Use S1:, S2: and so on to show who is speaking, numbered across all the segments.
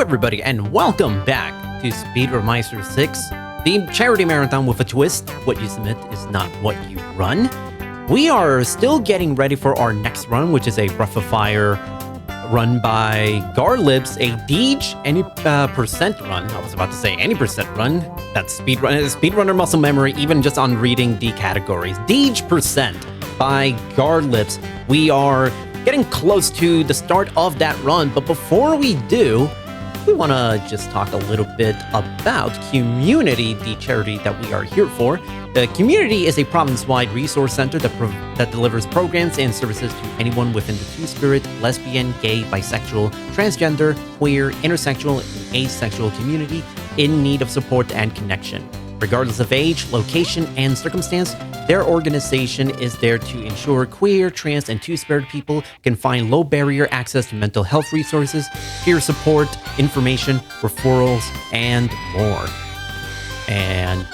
S1: everybody, and welcome back to Speedromizer 6, the charity marathon with a twist. What you submit is not what you run. We are still getting ready for our next run, which is a Breath of Fire run by Garlips, a Deej any percent run. I was about to say any percent run. That's speedrunner muscle memory, even just on reading the categories. Deej percent by Garlips. We are getting close to the start of that run, but before we do, we want to just talk a little bit about QMUNITY, the charity that we are here for. The QMUNITY is a province-wide resource center that delivers programs and services to anyone within the two-spirit, lesbian, gay, bisexual, transgender, queer, intersexual, and asexual community in need of support and connection. Regardless of age, location, and circumstance, their organization is there to ensure queer, trans, and two-spirit people can find low-barrier access to mental health resources, peer support, information, referrals, and more. And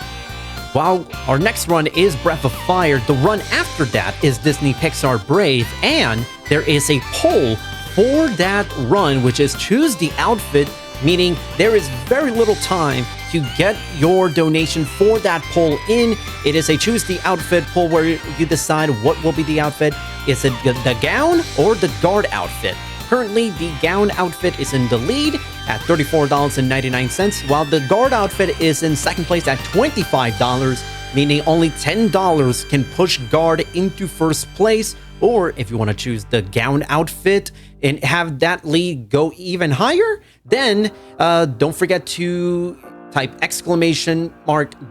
S1: while our next run is Breath of Fire, the run after that is Disney Pixar Brave, and there is a poll for that run, which is choose the outfit, meaning there is very little time to get your donation for that poll in. It is a choose the outfit poll where you decide what will be the outfit. Is it the gown or the guard outfit? Currently, the gown outfit is in the lead at $34.99, while the guard outfit is in second place at $25, meaning only $10 can push guard into first place. Or if you want to choose the gown outfit and have that lead go even higher, then don't forget to type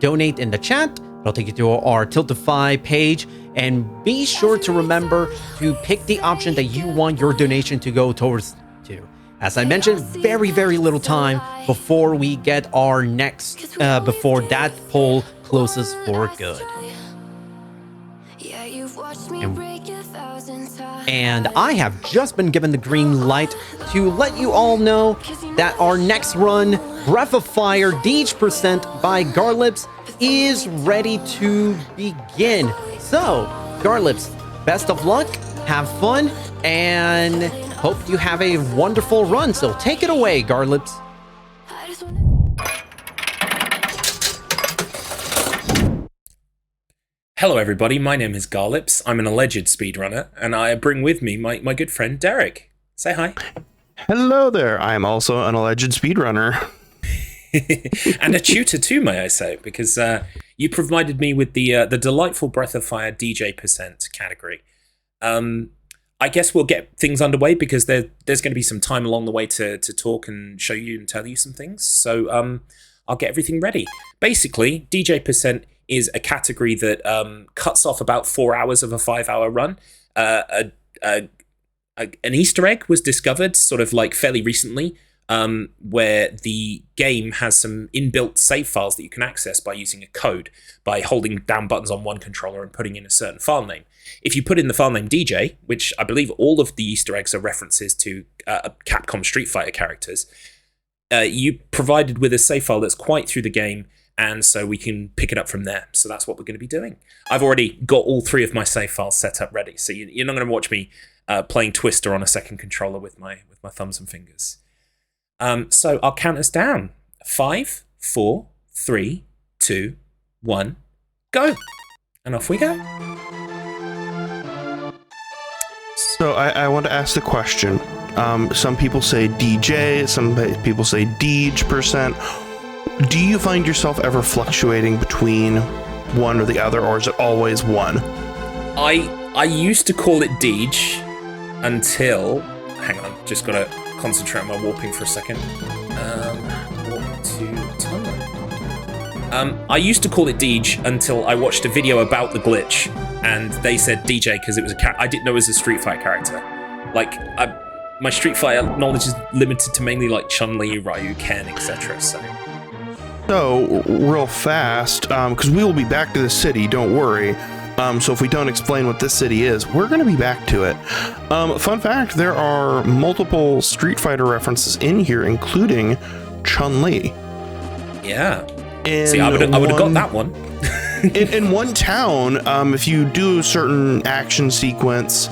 S1: !donate in the chat. It'll take you to our Tiltify page, and be sure to remember to pick the option that you want your donation to go towards to. As I mentioned, very little time before we get our next, before that poll closes for good. And I have just been given the green light to let you all know that our next run, Breath of Fire Deej percent by Garlips, is ready to begin. So, Garlips, best of luck, have fun, and hope you have a wonderful run. So take it away, Garlips.
S2: Hello everybody, my name is Garlips. I'm an alleged speedrunner, and I bring with me my good friend Derek. Say hi.
S3: Hello there, I am also an alleged speedrunner.
S2: And a tutor too, may I say, because you provided me with the delightful Breath of Fire DJ percent category. I guess we'll get things underway because there's going to be some time along the way to talk and show you and tell you some things. So I'll get everything ready. Basically, DJ percent is a category that cuts off about 4 hours of a 5-hour run. An Easter egg was discovered sort of like fairly recently, where the game has some inbuilt save files that you can access by using a code, by holding down buttons on one controller and putting in a certain file name. If you put in the file name DJ, which I believe all of the Easter eggs are references to Capcom Street Fighter characters, you provided with a save file that's quite through the game, and so we can pick it up from there. So that's what we're going to be doing. I've already got all 3 of my save files set up ready, so you're not going to watch me playing Twister on a second controller with my thumbs and fingers. So I'll count us down. 5, 4, 3, 2, 1, go! And off we go.
S3: So I want to ask the question. Some people say DJ, some people say Deej percent. Do you find yourself ever fluctuating between one or the other, or is it always one?
S2: I used to call it Deej until... Hang on, just got to concentrate on my warping for a second. Warp to tunnel. I used to call it Deej until I watched a video about the glitch, and they said DJ because it was I didn't know it was a Street Fighter character. Like, my Street Fighter knowledge is limited to mainly like Chun-Li, Ryu, Ken, etc.
S3: So, real fast, because we will be back to the city, don't worry. So if we don't explain what this city is, we're going to be back to it. Fun fact, there are multiple Street Fighter references in here, including Chun-Li.
S2: Yeah. See, I would have got that one.
S3: in one town, if you do a certain action sequence,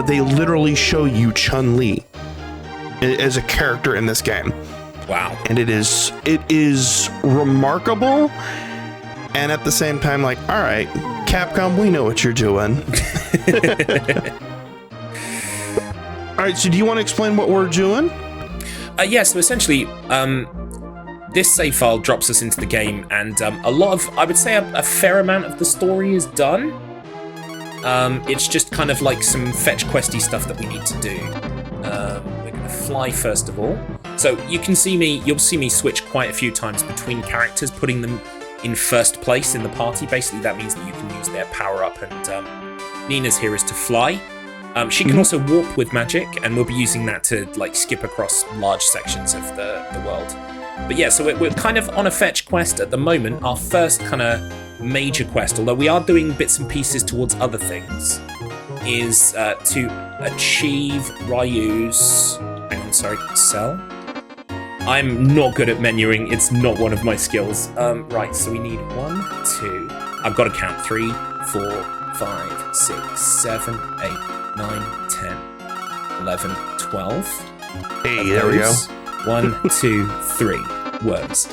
S3: they literally show you Chun-Li as a character in this game.
S2: Wow.
S3: And it is remarkable, and at the same time, like, all right, Capcom, we know what you're doing. All right, so do you want to explain what we're doing?
S2: Yeah, so essentially, this save file drops us into the game, and a lot of, I would say a fair amount of the story is done. It's just kind of like some fetch questy stuff that we need to do. We're going to fly first of all. So you'll see me switch quite a few times between characters, putting them in first place in the party. Basically, that means that you can use their power up, and Nina's here is to fly. She can also warp with magic, and we'll be using that to like skip across large sections of the world. But yeah, so we're kind of on a fetch quest at the moment. Our first kind of major quest, although we are doing bits and pieces towards other things, is to achieve Ryu's... Cell? I'm not good at menuing. It's not one of my skills. Right, so we need 1, 2... I've got to count 3, 4, 5, 6, 7, 8, 9, 10, 11, 12.
S3: Hey, there we go.
S2: 1, 2, 3 words.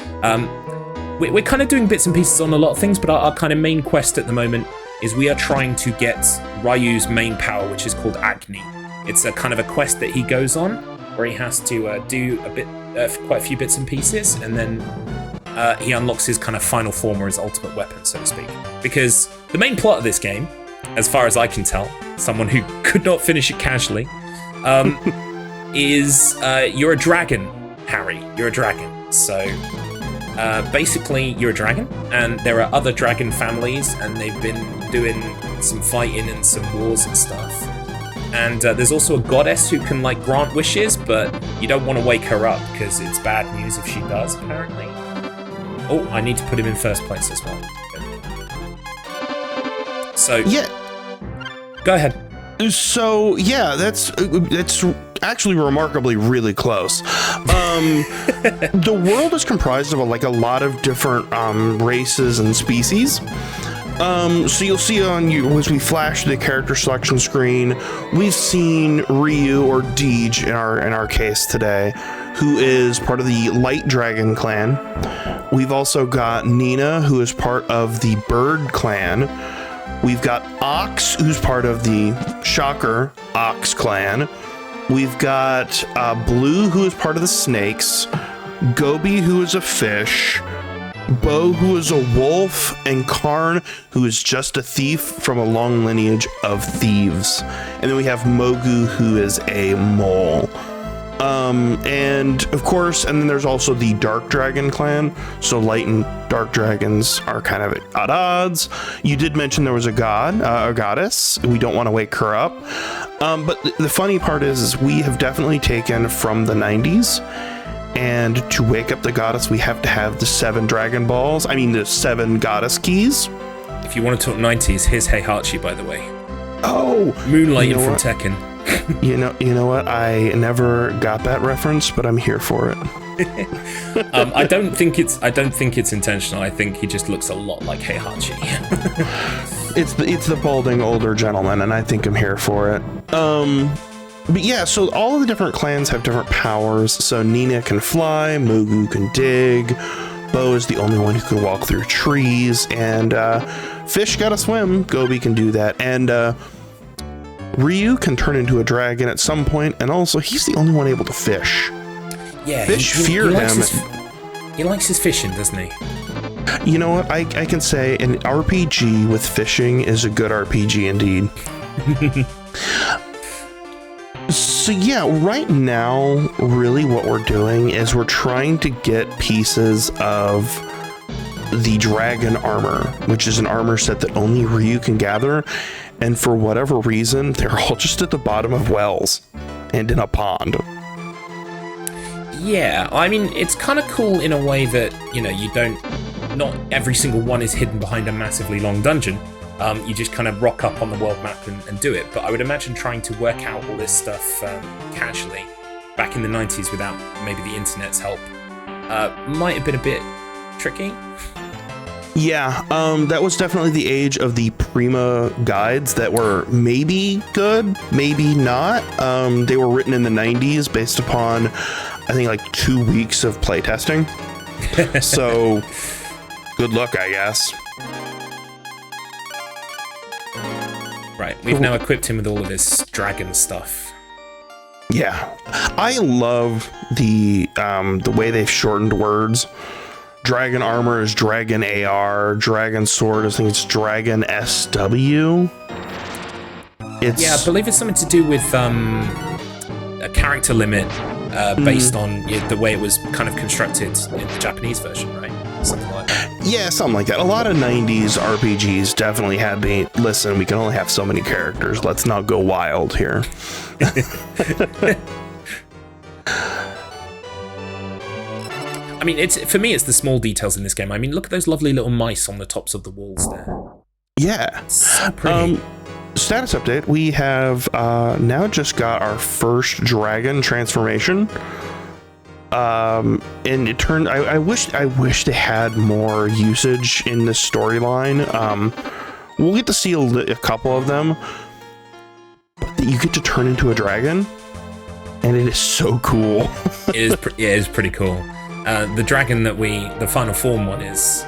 S2: We're kind of doing bits and pieces on a lot of things, but our kind of main quest at the moment is we are trying to get Ryu's main power, which is called Agni. It's a kind of a quest that he goes on, where he has to do quite a few bits and pieces, and then he unlocks his kind of final form, or his ultimate weapon, so to speak. Because the main plot of this game, as far as I can tell, someone who could not finish it casually, is you're a dragon, Harry. You're a dragon. So basically, you're a dragon, and there are other dragon families, and they've been doing some fighting and some wars and stuff. And there's also a goddess who can like grant wishes, but you don't want to wake her up because it's bad news if she does, apparently. Oh, I need to put him in first place as well. So
S3: yeah,
S2: go ahead.
S3: So yeah, that's actually remarkably really close. The world is comprised of a lot of different races and species. So you'll see as we flash the character selection screen, we've seen Ryu, or Deej in our case today, who is part of the Light Dragon clan. We've also got Nina, who is part of the Bird clan. We've got Ox, who's part of the Shocker Ox clan. We've got Blue, who is part of the Snakes. Gobi, who is a fish. Bo, who is a wolf, and Karn, who is just a thief from a long lineage of thieves. And then we have Mogu, who is a mole. And of course, and then there's also the Dark Dragon clan. So light and dark dragons are kind of at odds. You did mention there was a goddess. We don't want to wake her up. But the funny part is we have definitely taken from the 90s. And to wake up the goddess, we have to have the 7 Dragon Balls. I mean, the 7 goddess keys.
S2: If you want to talk 90s, here's Heihachi, by the way.
S3: Oh!
S2: Moonlighting from Tekken.
S3: You know what? I never got that reference, but I'm here for it.
S2: I don't think it's intentional. I think he just looks a lot like Heihachi.
S3: It's the balding older gentleman, and I think I'm here for it. But yeah, so all of the different clans have different powers. So Nina can fly, Mogu can dig, Bo is the only one who can walk through trees, and Fish gotta swim. Gobi can do that, and Ryu can turn into a dragon at some point, and also he's the only one able to fish.
S2: Yeah,
S3: Fish fear him.
S2: He likes his fishing, doesn't he?
S3: You know what? I can say an RPG with fishing is a good RPG indeed. So yeah, right now, really what we're doing is we're trying to get pieces of the dragon armor, which is an armor set that only Ryu can gather. And for whatever reason, they're all just at the bottom of wells and in a pond.
S2: Yeah, I mean, it's kind of cool in a way that, not every single one is hidden behind a massively long dungeon. You just kind of rock up on the world map and do it. But I would imagine trying to work out all this stuff casually back in the 90s without maybe the internet's help might have been a bit tricky.
S3: Yeah, that was definitely the age of the Prima guides that were maybe good, maybe not. They were written in the 90s based upon I think like 2 weeks of playtesting. So good luck, I guess.
S2: Right, we've now equipped him with all of this dragon stuff.
S3: Yeah, I love the way they've shortened words. Dragon armor is Dragon AR. Dragon sword, I think it's Dragon SW.
S2: Yeah, I believe it's something to do with a character limit based on the way it was kind of constructed in the Japanese version, right? Something like that.
S3: Yeah, something like that. A lot of 90s RPGs definitely had the, listen, we can only have so many characters. Let's not go wild here.
S2: I mean, for me, it's the small details in this game. I mean, look at those lovely little mice on the tops of the walls there.
S3: Yeah.
S2: So pretty.
S3: Status update. We have now just got our first dragon transformation. And it turned, I wish they had more usage in this storyline. We'll get to see a couple of them. But you get to turn into a dragon. And it is so cool.
S2: It is pretty cool. The dragon the final form one is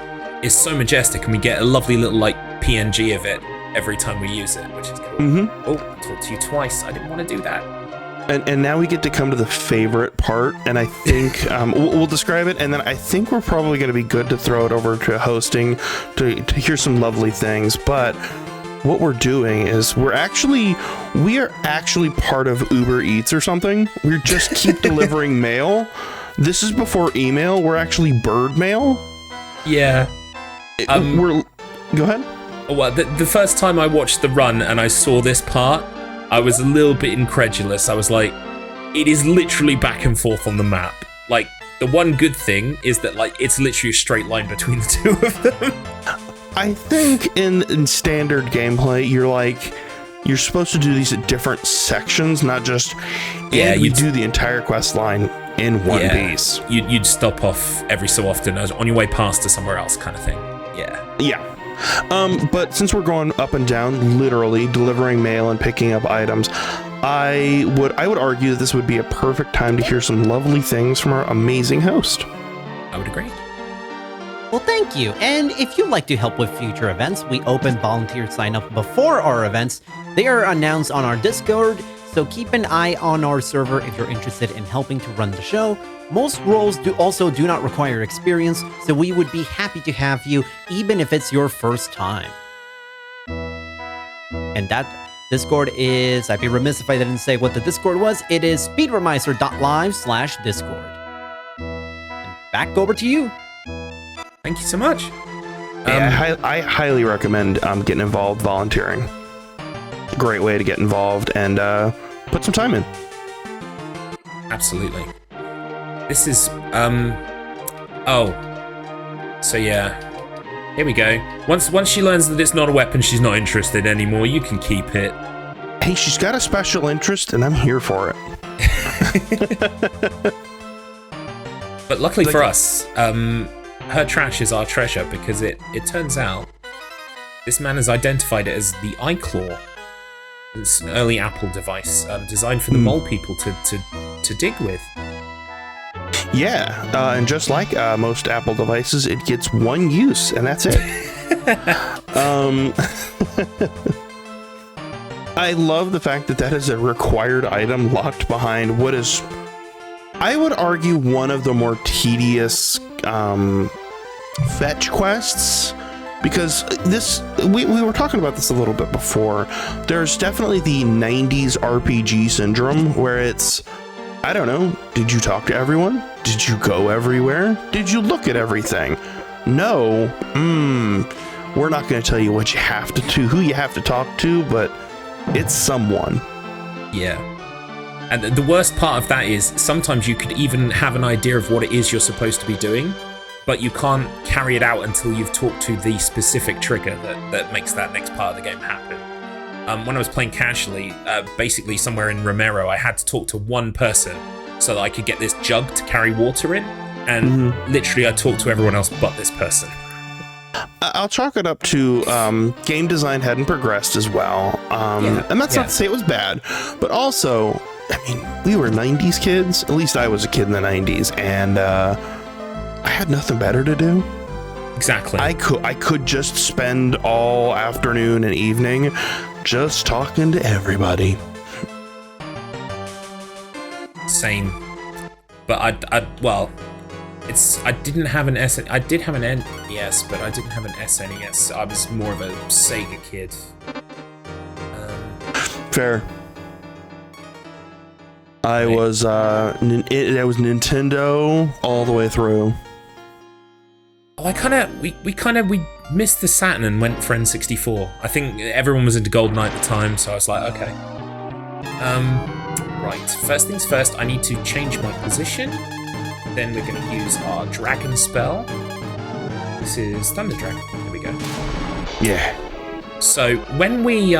S2: so majestic, and we get a lovely little like PNG of it every time we use it, which is cool.
S3: Mm-hmm.
S2: Oh, I talked to you twice. I didn't want to do that.
S3: And now we get to come to the favorite part, and I think we'll describe it, and then I think we're probably going to be good to throw it over to hosting to hear some lovely things. But what we're doing is we are actually part of Uber Eats or something. We just keep delivering mail. This is before email. We're actually bird mail.
S2: Yeah.
S3: Go ahead.
S2: Well, the first time I watched the run and I saw this part, I was a little bit incredulous. I was like, it is literally back and forth on the map. Like, the one good thing is that like it's literally a straight line between the two of them.
S3: I think in standard gameplay, you're supposed to do these at different sections, not just you do the entire quest line in one piece.
S2: You'd stop off every so often on your way past to somewhere else, kind of thing.
S3: Yeah. But since we're going up and down, literally delivering mail and picking up items, I would argue that this would be a perfect time to hear some lovely things from our amazing host.
S2: I would agree.
S1: Well, thank you. And if you'd like to help with future events, we open volunteer sign up before our events. They are announced on our Discord, so keep an eye on our server if you're interested in helping to run the show. Most roles do not require experience, so we would be happy to have you, even if it's your first time. And that Discord is, I'd be remiss if I didn't say what the Discord was. It is speedromizer.live/Discord. And back over to you.
S2: Thank you so much.
S3: I highly recommend getting involved volunteering. Great way to get involved and put some time in.
S2: Absolutely. This is, so yeah, here we go. Once she learns that it's not a weapon, she's not interested anymore. You can keep it.
S3: Hey, she's got a special interest, and I'm here for it.
S2: But luckily for us, her trash is our treasure, because it turns out this man has identified it as the iClaw. It's an early Apple device designed for the mole people to dig with.
S3: Yeah, and just like most Apple devices, it gets one use, and that's it. I love the fact that is a required item locked behind what is, I would argue, one of the more tedious fetch quests. Because we were talking about this a little bit before. There's definitely the 90s RPG syndrome where it's, I don't know, did you talk to everyone? Did you go everywhere? Did you look at everything? No. We're not going to tell you what you have to do, who you have to talk to, but it's someone.
S2: Yeah. And the worst part of that is sometimes you could even have an idea of what it is you're supposed to be doing, but you can't carry it out until you've talked to the specific trigger that makes that next part of the game happen. When I was playing casually, basically somewhere in Romero, I had to talk to one person so that I could get this jug to carry water in, and literally I talked to everyone else but this person.
S3: I'll chalk it up to game design hadn't progressed as well. And that's not to say it was bad, but also we were 90s kids. At least I was a kid in the 90s, and I had nothing better to do.
S2: Exactly.
S3: I could just spend all afternoon and evening just talking to everybody.
S2: Same. But I didn't have an S. I did have an NES, but I didn't have an SNES. I was more of a Sega kid.
S3: Fair. I was Nintendo all the way through.
S2: Oh, we missed the Saturn and went for N64. I think everyone was into GoldenEye at the time, so I was like, okay. Right. First things first, I need to change my position. Then we're going to use our Dragon spell. This is Thunder Dragon. There we go.
S3: Yeah.
S2: So when we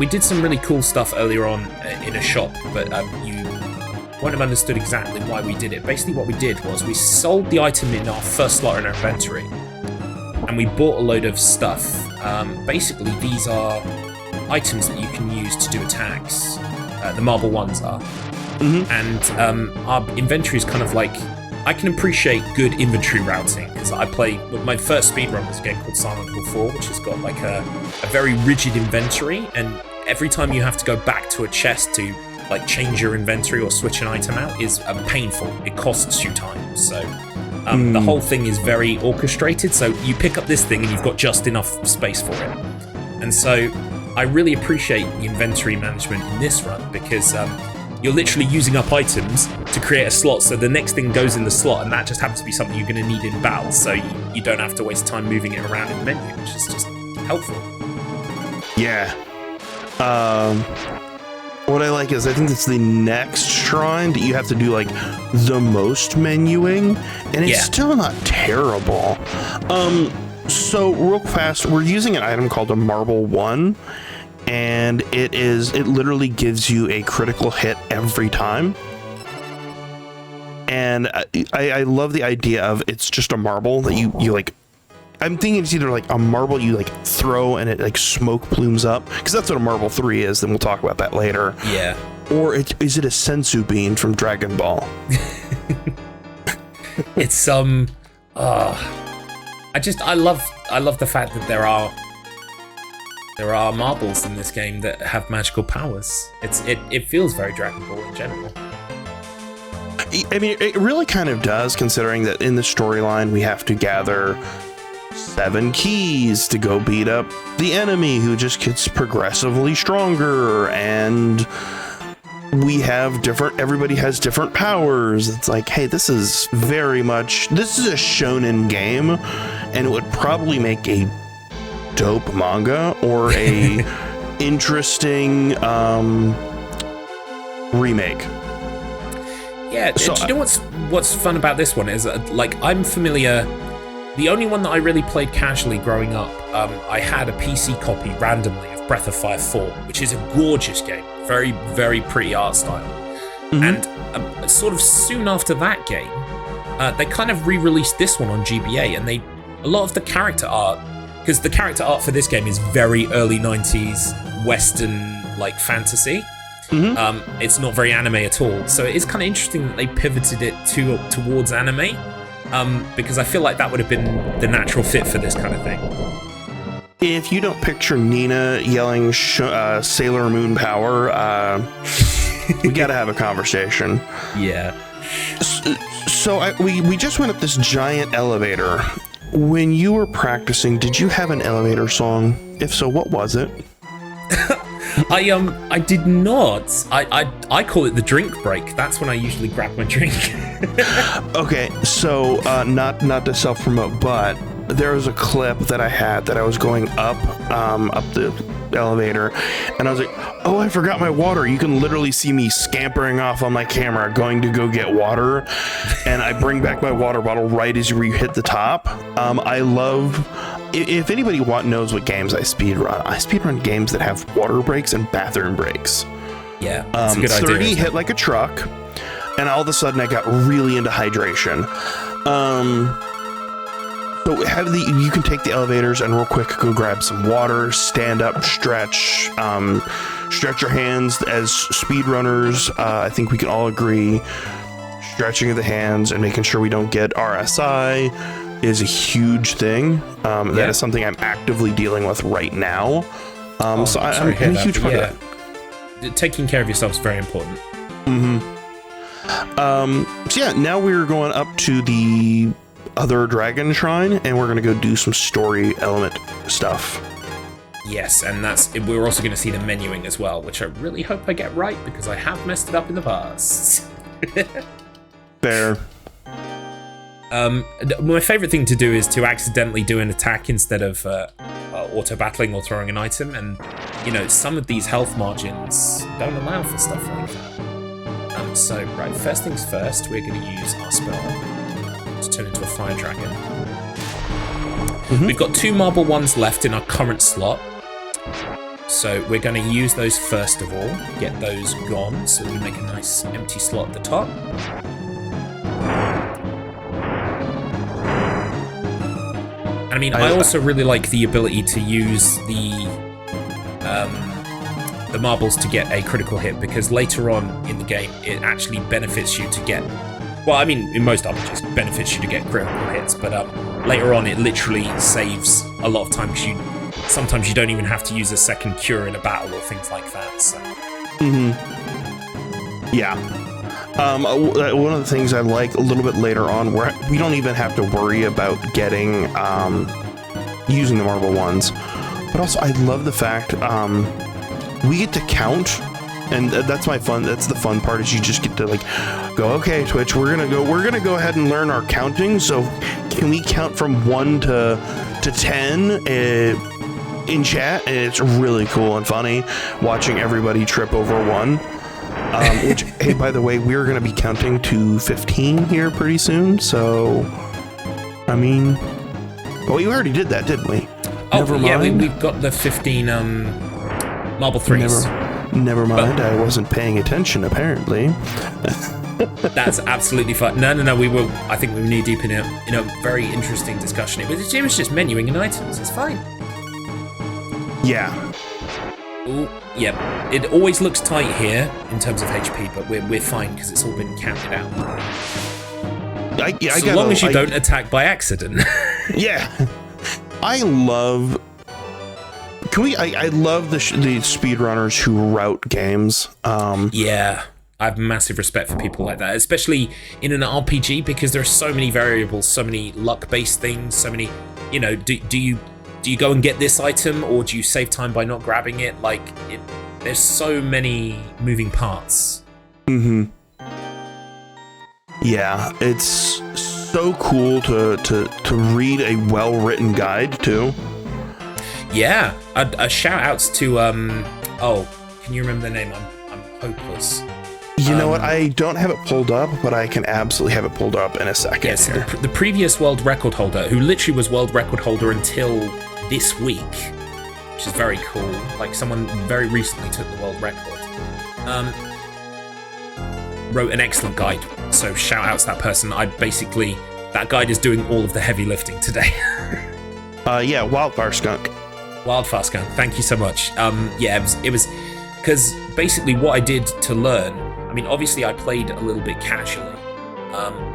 S2: did some really cool stuff earlier on in a shop, but you won't have understood exactly why we did it. Basically what we did was we sold the item in our first slot in our inventory, and we bought a load of stuff. Basically these are items that you can use to do attacks. The marble ones are. Mm-hmm. And our inventory is kind of like, I can appreciate good inventory routing, because I play, my first speedrun was a game called Silent Hill 4, which has got like a very rigid inventory, and every time you have to go back to a chest to like change your inventory or switch an item out is painful. It costs you time. So the whole thing is very orchestrated. So you pick up this thing and you've got just enough space for it. And so I really appreciate the inventory management in this run, because you're literally using up items to create a slot, so the next thing goes in the slot, and that just happens to be something you're going to need in battle, so you don't have to waste time moving it around in the menu, which is just helpful.
S3: Yeah. What I like is I think it's the next shrine that you have to do like the most menuing, and it's still not terrible. So real fast, we're using an item called a Marble 1, and it literally gives you a critical hit every time. And I love the idea of it's just a marble that you like. I'm thinking it's either like a marble you like throw and it like smoke plumes up, because that's what a Marble 3 is. Then we'll talk about that later. Yeah. Or is it a sensu bean from Dragon Ball?
S2: It's I love the fact that there are marbles in this game that have magical powers. It feels very Dragon Ball in general.
S3: I mean, it really kind of does, considering that in the storyline we have to gather 7 keys to go beat up the enemy, who just gets progressively stronger, and everybody has different powers. It's like, hey, this is a shonen game, and it would probably make a dope manga or a interesting remake.
S2: Yeah, so, do you know what's fun about this one is like, I'm familiar. The only one that I really played casually growing up, I had a PC copy randomly of Breath of Fire 4, which is a gorgeous game, very, very pretty art style. Mm-hmm. And sort of soon after that game, they kind of re-released this one on GBA, and a lot of the character art, because the character art for this game is very early 90s Western like fantasy. Mm-hmm. It's not very anime at all, so it is kind of interesting that they pivoted it towards anime, because I feel like that would have been the natural fit for this kind of thing.
S3: If you don't picture Nina yelling Sailor Moon power, we gotta have a conversation.
S2: Yeah.
S3: So we just went up this giant elevator. When you were practicing, did you have an elevator song? If so, what was it?
S2: I did not. I call it the drink break. That's when I usually grab my drink.
S3: Okay, so not to self-promote, but there was a clip that I had that I was going up the elevator, and I was like, oh, I forgot my water. You can literally see me scampering off on my camera going to go get water, and I bring back my water bottle right as you hit the top. I love, if anybody knows what games I speedrun games that have water breaks and bathroom breaks.
S2: Yeah, that's a good idea.
S3: 30 hit like a truck, and all of a sudden I got really into hydration. So you can take the elevators and real quick go grab some water, stand up, stretch, stretch your hands as speedrunners. I think we can all agree stretching of the hands and making sure we don't get RSI is a huge thing. That is something I'm actively dealing with right now. So I'm a huge part of
S2: that. Taking care of yourself is very important.
S3: So yeah, now we're going up to the other dragon shrine, and we're gonna go do some story element stuff.
S2: Yes, and we're also going to see the menuing as well, which I really hope I get right because I have messed it up in the past.
S3: Fair.
S2: My favorite thing to do is to accidentally do an attack instead of auto battling or throwing an item, and some of these health margins don't allow for stuff like that. So right, first things first, we're going to use our spell to turn into a fire dragon. We've got 2 marble ones left in our current slot, so we're going to use those first of all, get those gone, so we make a nice empty slot at the top. And I mean, I also really like the ability to use the marbles to get a critical hit, because later on in the game, it actually benefits you to get... Well, I mean, in most RPGs, it benefits you to get critical hits, but later on, it literally saves a lot of time, because sometimes you don't even have to use a second cure in a battle or things like that. So.
S3: Yeah. One of the things I like a little bit later on, where we don't even have to worry about getting using the marble ones, but also I love the fact we get to count, and that's the fun part, is you just get to go, okay, Twitch, we're gonna go ahead and learn our counting. So can we count from 1 to 10 in chat? And it's really cool and funny watching everybody trip over 1. Which, hey, by the way, we're going to be counting to 15 here pretty soon. So, I mean, well, we already did that, didn't we?
S2: Oh, never mind. We've got the 15 marble threes.
S3: Never mind. I wasn't paying attention, apparently.
S2: That's absolutely fine. No. I think we were knee deep in a very interesting discussion. It was just menuing and items. It's fine.
S3: Yeah.
S2: Ooh, yep. It always looks tight here in terms of HP, but we're fine because it's all been counted out. As long as you don't attack by accident.
S3: Yeah. I love the speedrunners who route games.
S2: Yeah. I have massive respect for people like that, especially in an RPG, because there are so many variables, so many luck-based things, so many, do you go and get this item, or do you save time by not grabbing it? There's so many moving parts.
S3: Yeah, it's so cool to read a well-written guide too.
S2: Yeah, a shout outs to can you remember the name? I'm hopeless.
S3: You know what? I don't have it pulled up, but I can absolutely have it pulled up in a second.
S2: Yes, the previous world record holder, who literally was world record holder until this week, which is very cool. Someone very recently took the world record. Wrote an excellent guide, so shout out to that person. That guide is doing all of the heavy lifting today.
S3: Yeah, Wildfire Skunk.
S2: Wildfire Skunk, thank you so much. It was because basically what I did to learn, I mean, obviously I played a little bit casually,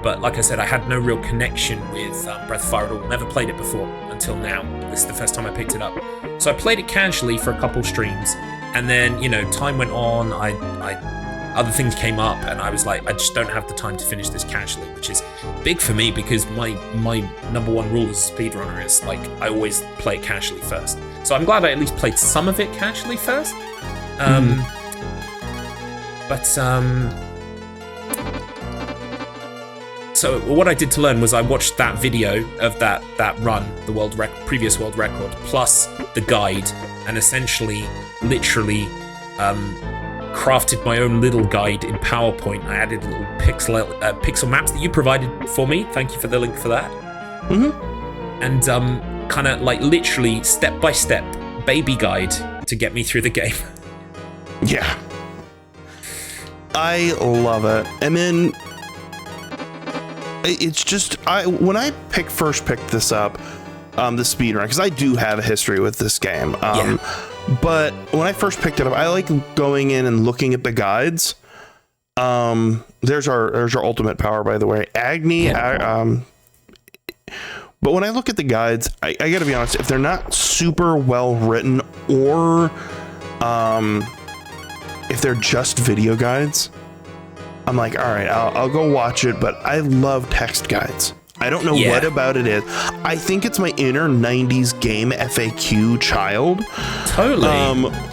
S2: but like I said, I had no real connection with Breath of Fire at all. Never played it before until now. This is the first time I picked it up. So I played it casually for a couple streams, and then, time went on, other things came up, and I was like, I just don't have the time to finish this casually, which is big for me, because my number one rule as a speedrunner is, I always play it casually first. So I'm glad I at least played some of it casually first. So what I did to learn was I watched that video of that run, the previous world record, plus the guide, and essentially, literally, crafted my own little guide in PowerPoint. I added little pixel maps that you provided for me. Thank you for the link for that. And kind of literally step by step baby guide to get me through the game.
S3: Yeah. I love it. And then it's just when I first picked this up, the speedrun, because I do have a history with this game. But when I first picked it up, I like going in and looking at the guides. There's our ultimate power, by the way, Agni. But when I look at the guides, I got to be honest, if they're not super well written, or if they're just video guides, I'm like, all right, I'll go watch it. But I love text guides. I don't know what about it is. I think it's my inner 90s game FAQ child.
S2: Totally.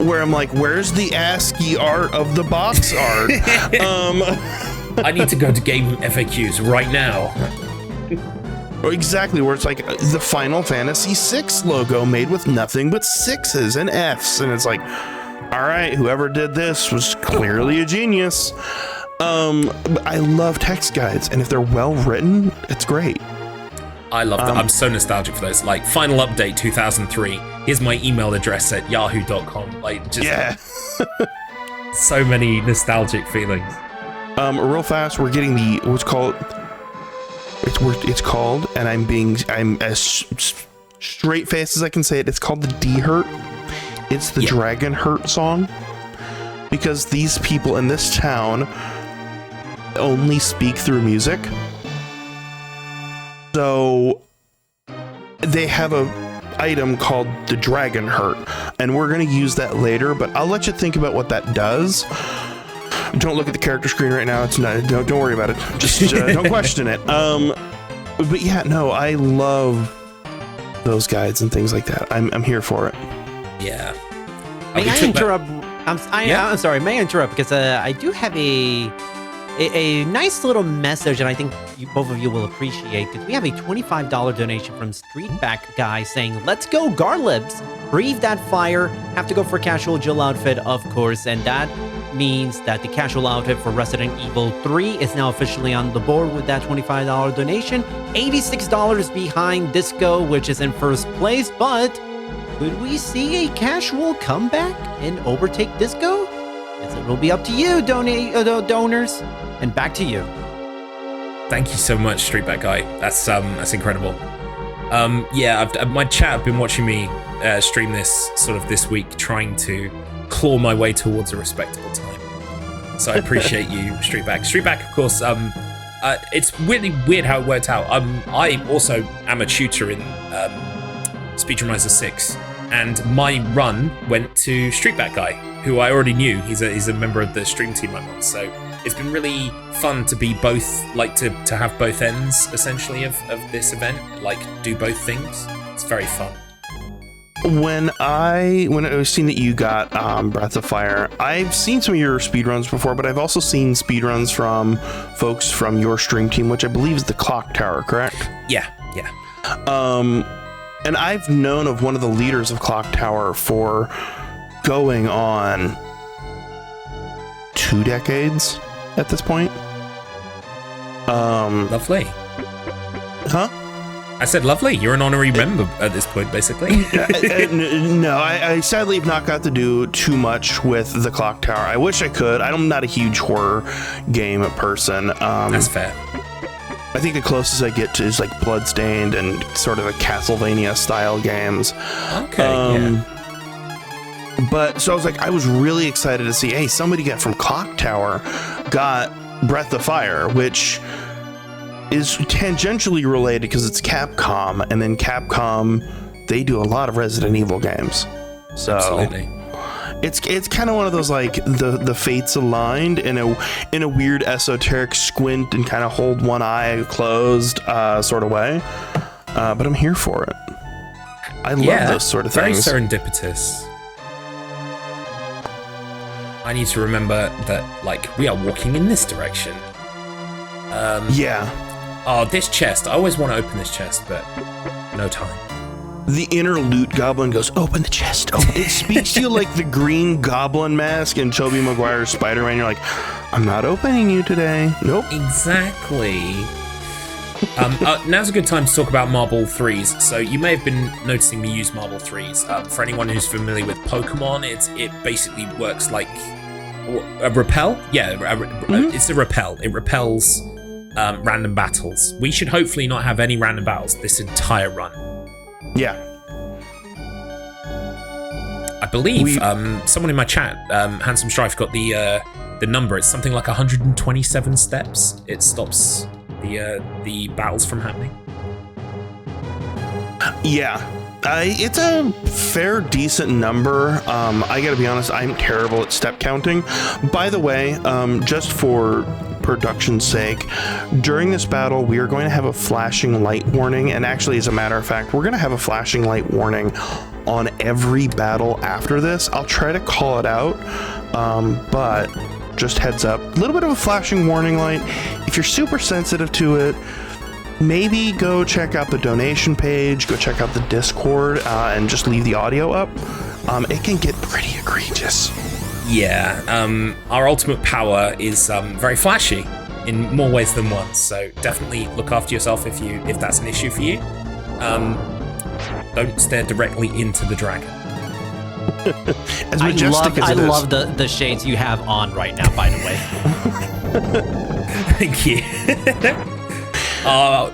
S3: Where I'm like, where's the ASCII art of the box art?
S2: I need to go to game FAQs right now.
S3: Exactly, where it's like the Final Fantasy VI logo made with nothing but sixes and Fs. And it's like, all right, whoever did this was clearly a genius. I love text guides, and if they're well written, it's great.
S2: I love them. I'm so nostalgic for those. Like, final update 2003. Here's my email address at yahoo.com. Like, just so many nostalgic feelings.
S3: Real fast, we're getting the what's called. It's called, and I'm as straight faced as I can say it. It's called the D Hurt. It's the Dragon Hurt song, because these people in this town only speak through music. So they have a item called the Dragon Hurt, and we're going to use that later, but I'll let you think about what that does. Don't look at the character screen right now. It's not, don't worry about it. Just don't question it. But yeah, no, I love those guides and things like that. I'm here for it.
S2: Yeah.
S1: May I interrupt? I'm sorry. May I interrupt? Because I do have a nice little message, and I think both of you will appreciate, because we have a $25 donation from Streetback Guy saying, "Let's go, Garlips! Breathe that fire. Have to go for casual Jill outfit, of course." And that means that the casual outfit for Resident Evil 3 is now officially on the board with that $25 donation. $86 behind Disco, which is in first place, but could we see a casual comeback and overtake Disco? It will be up to you, donors. And back to you.
S2: Thank you so much, Streetback Guy. That's incredible. My chat have been watching me stream this sort of this week, trying to claw my way towards a respectable time. So I appreciate you, Streetback. Streetback, of course. It's really weird how it worked out. I also am a tutor in Speedromizer 6, and my run went to Streetback Guy, who I already knew. He's a member of the stream team I'm on. So it's been really fun to be both, like to have both ends essentially of this event, like do both things. It's very fun.
S3: When I was seeing that you got Breath of Fire, I've seen some of your speedruns before, but I've also seen speedruns from folks from your stream team, which I believe is the Clock Tower, correct?
S2: Yeah.
S3: And I've known of one of the leaders of Clock Tower for going on 2 decades at this point.
S2: Lovely.
S3: Huh?
S2: I said lovely. You're an honorary member at this point, basically.
S3: No, I sadly have not got to do too much with the Clock Tower. I wish I could. I'm not a huge horror game person.
S2: That's fair.
S3: I think the closest I get to is like Bloodstained and sort of a Castlevania style games.
S2: Okay.
S3: But so I was really excited to see, hey, somebody from Clock Tower got Breath of Fire, which is tangentially related because it's Capcom, and then Capcom, they do a lot of Resident Evil games. So
S2: absolutely.
S3: It's kind of one of those, like, the fates aligned in a weird esoteric squint and kind of hold one eye closed sort of way. But I'm here for it. I love those sort of things.
S2: Very serendipitous. I need to remember that, like, we are walking in this direction. Oh, this chest. I always want to open this chest, but no time.
S3: The inner loot goblin goes, open the chest. It speaks to you like the Green Goblin mask in Tobey Maguire's Spider-Man. You're like, I'm not opening you today. Nope.
S2: Exactly. Now's a good time to talk about Marble 3s. So you may have been noticing me use Marble 3s. For anyone who's familiar with Pokemon, it basically works like a repel. Yeah, it's a repel. It repels random battles. We should hopefully not have any random battles this entire run.
S3: Yeah.
S2: I believe someone in my chat, Handsome Strife, got the number. It's something like 127 steps. It stops the battles from happening.
S3: Yeah. It's a fair, decent number. I gotta be honest, I'm terrible at step counting. By the way, just for production's sake, during this battle, we are going to have a flashing light warning. And actually, as a matter of fact, we're going to have a flashing light warning on every battle after this. I'll try to call it out, but just heads up, a little bit of a flashing warning light. If you're super sensitive to it, maybe go check out the donation page, go check out the Discord, and just leave the audio up. It can get pretty egregious.
S2: Yeah, our ultimate power is very flashy in more ways than one. So definitely look after yourself if that's an issue for you. Don't stare directly into the dragon.
S3: As majestic as it is.
S1: I love the shades you have on right now, by the way.
S2: Thank you.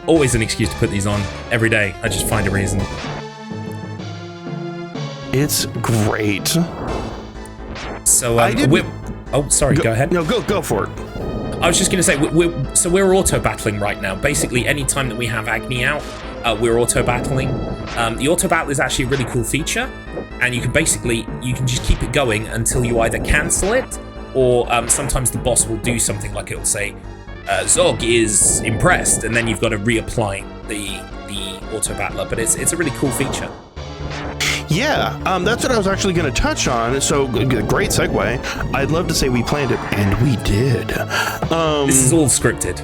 S2: Always an excuse to put these on every day. I just find a reason.
S3: It's great.
S2: So sorry. Go ahead.
S3: No, go for it.
S2: I was just going to say we're auto battling right now. Basically, any time that we have Agni out, we're auto battling. The auto battle is actually a really cool feature, and you can just keep it going until you either cancel it, or sometimes the boss will do something like it'll say, Zog is impressed, and then you've got to reapply the auto battler. But it's a really cool feature.
S3: Yeah, that's what I was actually going to touch on. So, great segue. I'd love to say we planned it, and we did.
S2: This is all scripted.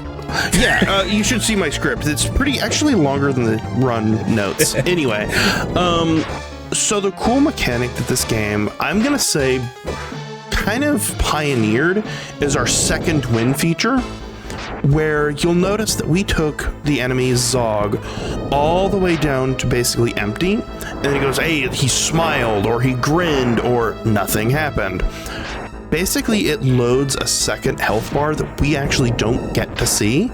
S3: Yeah, you should see my script. It's actually longer than the run notes. Anyway, so the cool mechanic that this game, I'm going to say, kind of pioneered is our second win feature, where you'll notice that we took the enemy's Zog all the way down to basically empty, and then he goes, hey, he smiled, or he grinned, or nothing happened. Basically, it loads a second health bar that we actually don't get to see,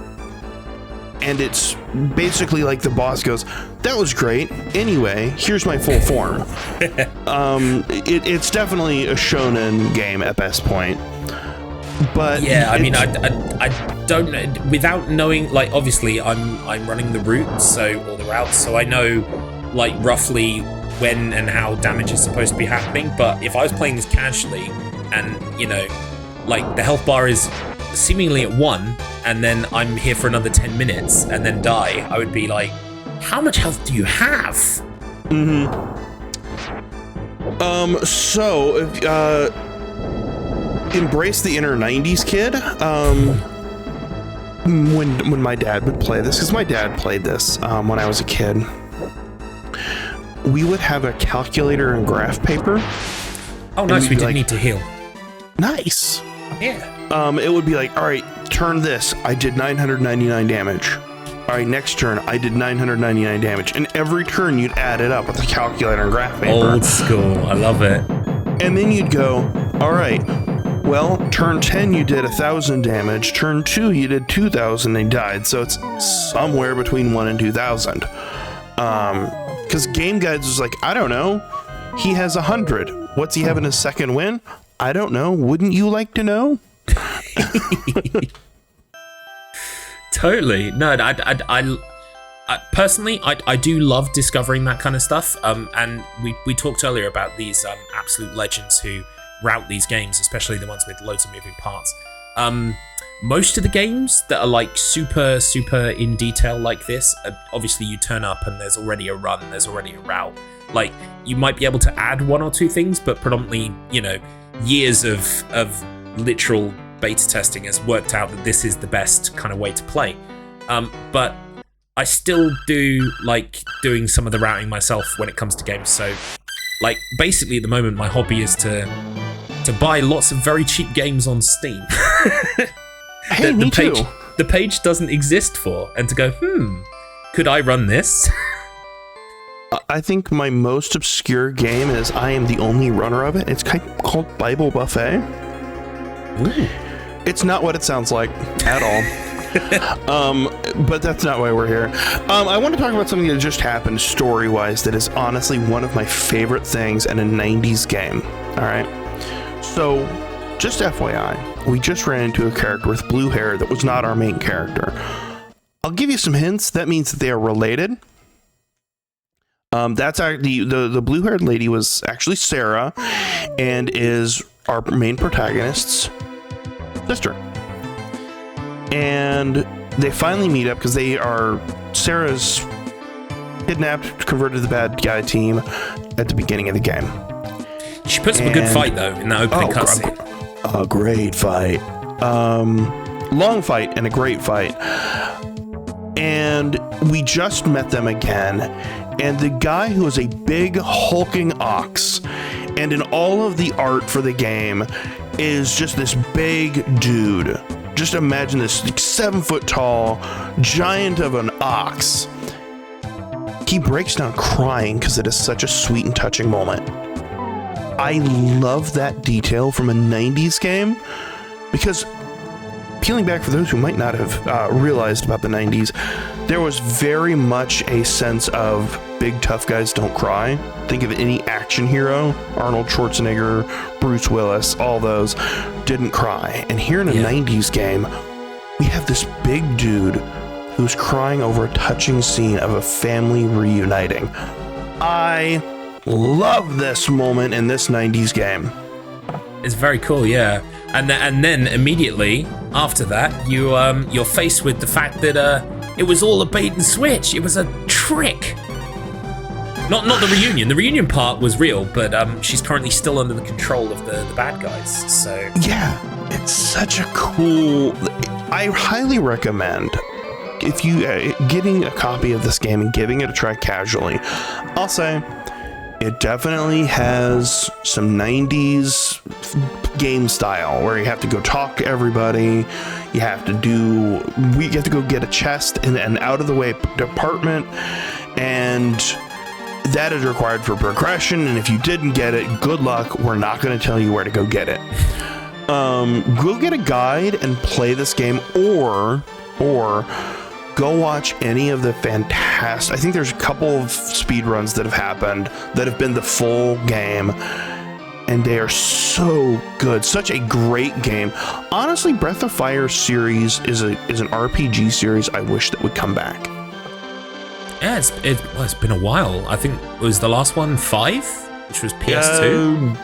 S3: and it's basically like the boss goes, that was great, anyway, here's my full form. It's definitely a shonen game at best point. But
S2: yeah, I mean, I don't know, without knowing, like, obviously I'm running the routes, or the routes, so I know, like, roughly when and how damage is supposed to be happening. But if I was playing this casually, and like the health bar is seemingly at 1, and then I'm here for another 10 minutes and then die, I would be like, how much health do you have?
S3: So if embrace the inner 90s kid. When my dad would play this, because my dad played this when I was a kid, we would have a calculator and graph paper.
S2: Oh, nice. We didn't need to heal.
S3: Nice.
S2: Yeah.
S3: It would be like, all right, turn this. I did 999 damage. All right, next turn, I did 999 damage. And every turn, you'd add it up with the calculator and graph paper.
S2: Old school. I love it.
S3: And then you'd go, all right, well, turn 10, you did 1,000 damage. Turn 2, you did 2,000 and died. So it's somewhere between 1 and 2,000. Because Game Guides was like, I don't know. He has 100. What's he having his second win? I don't know. Wouldn't you like to know?
S2: Totally. No, I personally, I do love discovering that kind of stuff. And we talked earlier about these absolute legends who route these games, especially the ones with loads of moving parts. Most of the games that are like super in detail like this, obviously you turn up and there's already a run, there's already a route. Like, you might be able to add 1 or 2 things, but predominantly, years of literal beta testing has worked out that this is the best kind of way to play. But I still do like doing some of the routing myself when it comes to games. So, like, basically at the moment, my hobby is to buy lots of very cheap games on Steam.
S3: Hey, me too.
S2: The page doesn't exist for, and to go, could I run this?
S3: I think my most obscure game is I am the only runner of it. It's called Bible Buffet.
S2: Ooh.
S3: It's not what it sounds like at all. But that's not why we're here. I want to talk about something that just happened story-wise that is honestly one of my favorite things in a 90s game. All right. So, just FYI, we just ran into a character with blue hair that was not our main character. I'll give you some hints. That means that they are related. That's actually the blue-haired lady was actually Sarah, and is our main protagonist's sister. And they finally meet up because Sarah's kidnapped, converted to the bad guy team at the beginning of the game.
S2: She puts up a good fight though in that opening cutscene.
S3: A great fight. Long fight and a great fight. And we just met them again. And the guy who is a big hulking ox, and in all of the art for the game is just this big dude. Just imagine this 7 foot tall giant of an ox. He breaks down crying because it is such a sweet and touching moment. I love that detail from a 90s game, because peeling back for those who might not have realized about the 90s, there was very much a sense of big tough guys don't cry. Think of any action hero, Arnold Schwarzenegger, Bruce Willis, all those didn't cry. And here in a 90s game, we have this big dude who's crying over a touching scene of a family reuniting. I love this moment in this 90s game.
S2: It's very cool, yeah. And then immediately after that, you're faced with the fact that it was all a bait and switch. It was a trick. Not the reunion. The reunion part was real, but she's currently still under the control of the bad guys. So
S3: yeah, it's such a cool. I highly recommend, if you getting a copy of this game and giving it a try casually. I'll say it definitely has some 90s game style where you have to go talk to everybody. You have to go get a chest in an out of the way department, and that is required for progression. And if you didn't get it, good luck. We're not going to tell you where to go get it. Go get a guide and play this game, or go watch any of the fantastic. I think there's a couple of speedruns that have happened that have been the full game, and they are so good. Such a great game. Honestly, Breath of Fire series is an RPG series I wish that would come back.
S2: Yeah, it's been a while. I think was the last one 5, which was PS2.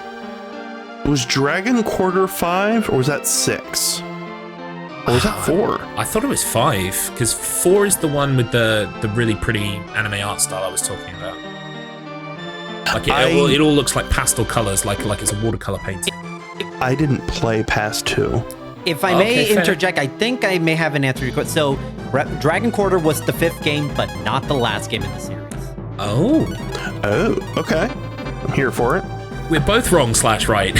S3: Was Dragon Quarter 5, or was that 6? Or was that 4?
S2: I thought it was 5, because 4 is the one with the really pretty anime art style I was talking about. Like it all looks like pastel colors, like it's a watercolor painting.
S3: I didn't play past 2.
S1: If I may interject, I think I may have an answer to your question. So, Dragon Quarter was the 5th game, but not the last game in the series.
S2: Oh,
S3: okay. I'm here for it.
S2: We're both wrong / right.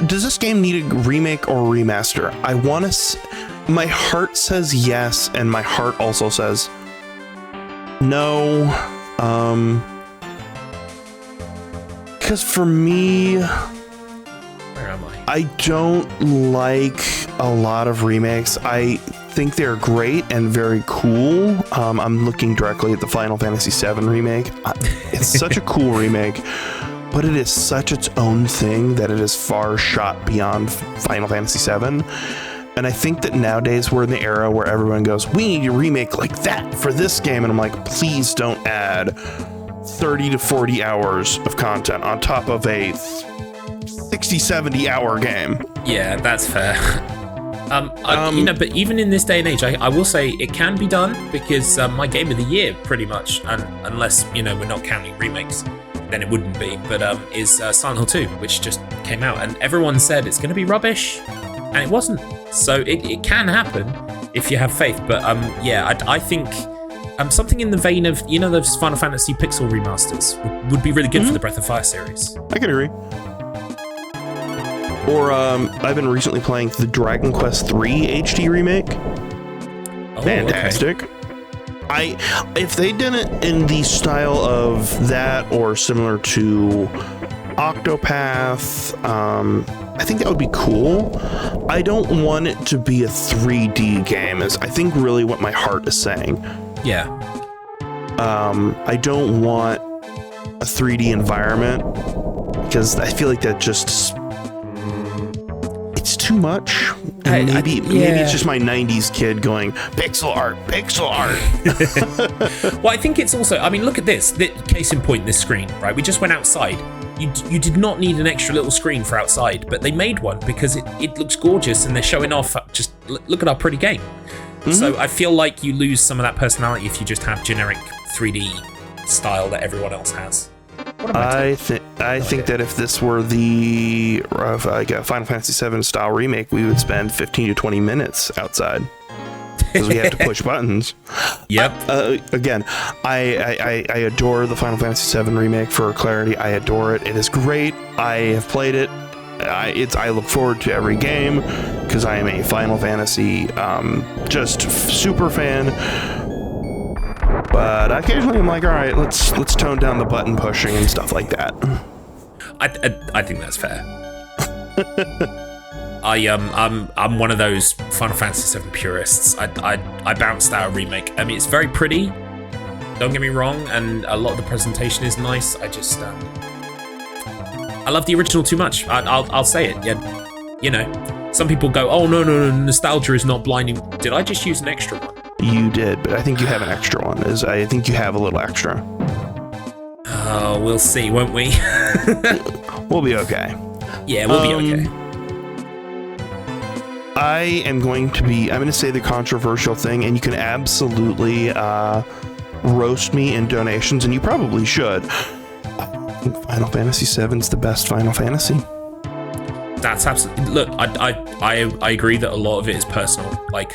S3: Does this game need a remake or remaster? I want to. My heart says yes, and my heart also says no. Because for me,
S2: where am I?
S3: I don't like a lot of remakes. I think they're great and very cool. I'm looking directly at the Final Fantasy VII remake. It's such a cool remake, but it is such its own thing that it is far shot beyond Final Fantasy VII. And I think that nowadays we're in the era where everyone goes, we need a remake like that for this game. And I'm like, please don't add 30 to 40 hours of content on top of a 60, 70 hour game.
S2: Yeah, that's fair. But even in this day and age, I will say it can be done, because my game of the year, pretty much, unless we're not counting remakes, then it wouldn't be. But is Silent Hill 2, which just came out, and everyone said it's going to be rubbish, and it wasn't. So it can happen if you have faith. But I think something in the vein of those Final Fantasy Pixel remasters would be really good for the Breath of Fire series.
S3: I can agree. Or I've been recently playing the Dragon Quest III HD remake.
S2: Oh,
S3: fantastic. Okay. If they did it in the style of that, or similar to Octopath, I think that would be cool. I don't want it to be a 3D game, is I think really what my heart is saying.
S2: Yeah.
S3: I don't want a 3D environment because I feel like that just it's too much. And maybe it's just my 90s kid going pixel art.
S2: Well, I think it's also, I mean, look at this. Case in point, this screen, right? We just went outside. You did not need an extra little screen for outside, but they made one because it looks gorgeous and they're showing off. Just look at our pretty game. Mm-hmm. So I feel like you lose some of that personality if you just have generic 3D style that everyone else has.
S3: I think that if this were the like a Final Fantasy VII style remake, we would spend 15 to 20 minutes outside because we have to push buttons.
S2: Yep.
S3: Again, I adore the Final Fantasy VII remake. For clarity, I adore it. It is great. I have played it. I look forward to every game because I am a Final Fantasy just super fan. But occasionally I'm like, all right, let's tone down the button pushing and stuff like that.
S2: I think that's fair. I'm one of those Final Fantasy VII purists. I bounced out a remake. I mean, it's very pretty. Don't get me wrong, and a lot of the presentation is nice. I just I love the original too much. I'll say it. Yeah, you know, some people go, oh no, nostalgia is not blinding. Did I just use an extra one?
S3: You did, but I think you have an extra one. I think you have a little extra.
S2: Oh, we'll see, won't we?
S3: We'll be okay.
S2: Yeah, we'll be okay.
S3: I'm going to say the controversial thing, and you can absolutely roast me in donations, and you probably should. I think Final Fantasy VII is the best Final Fantasy.
S2: That's absolutely. Look, I agree that a lot of it is personal. Like,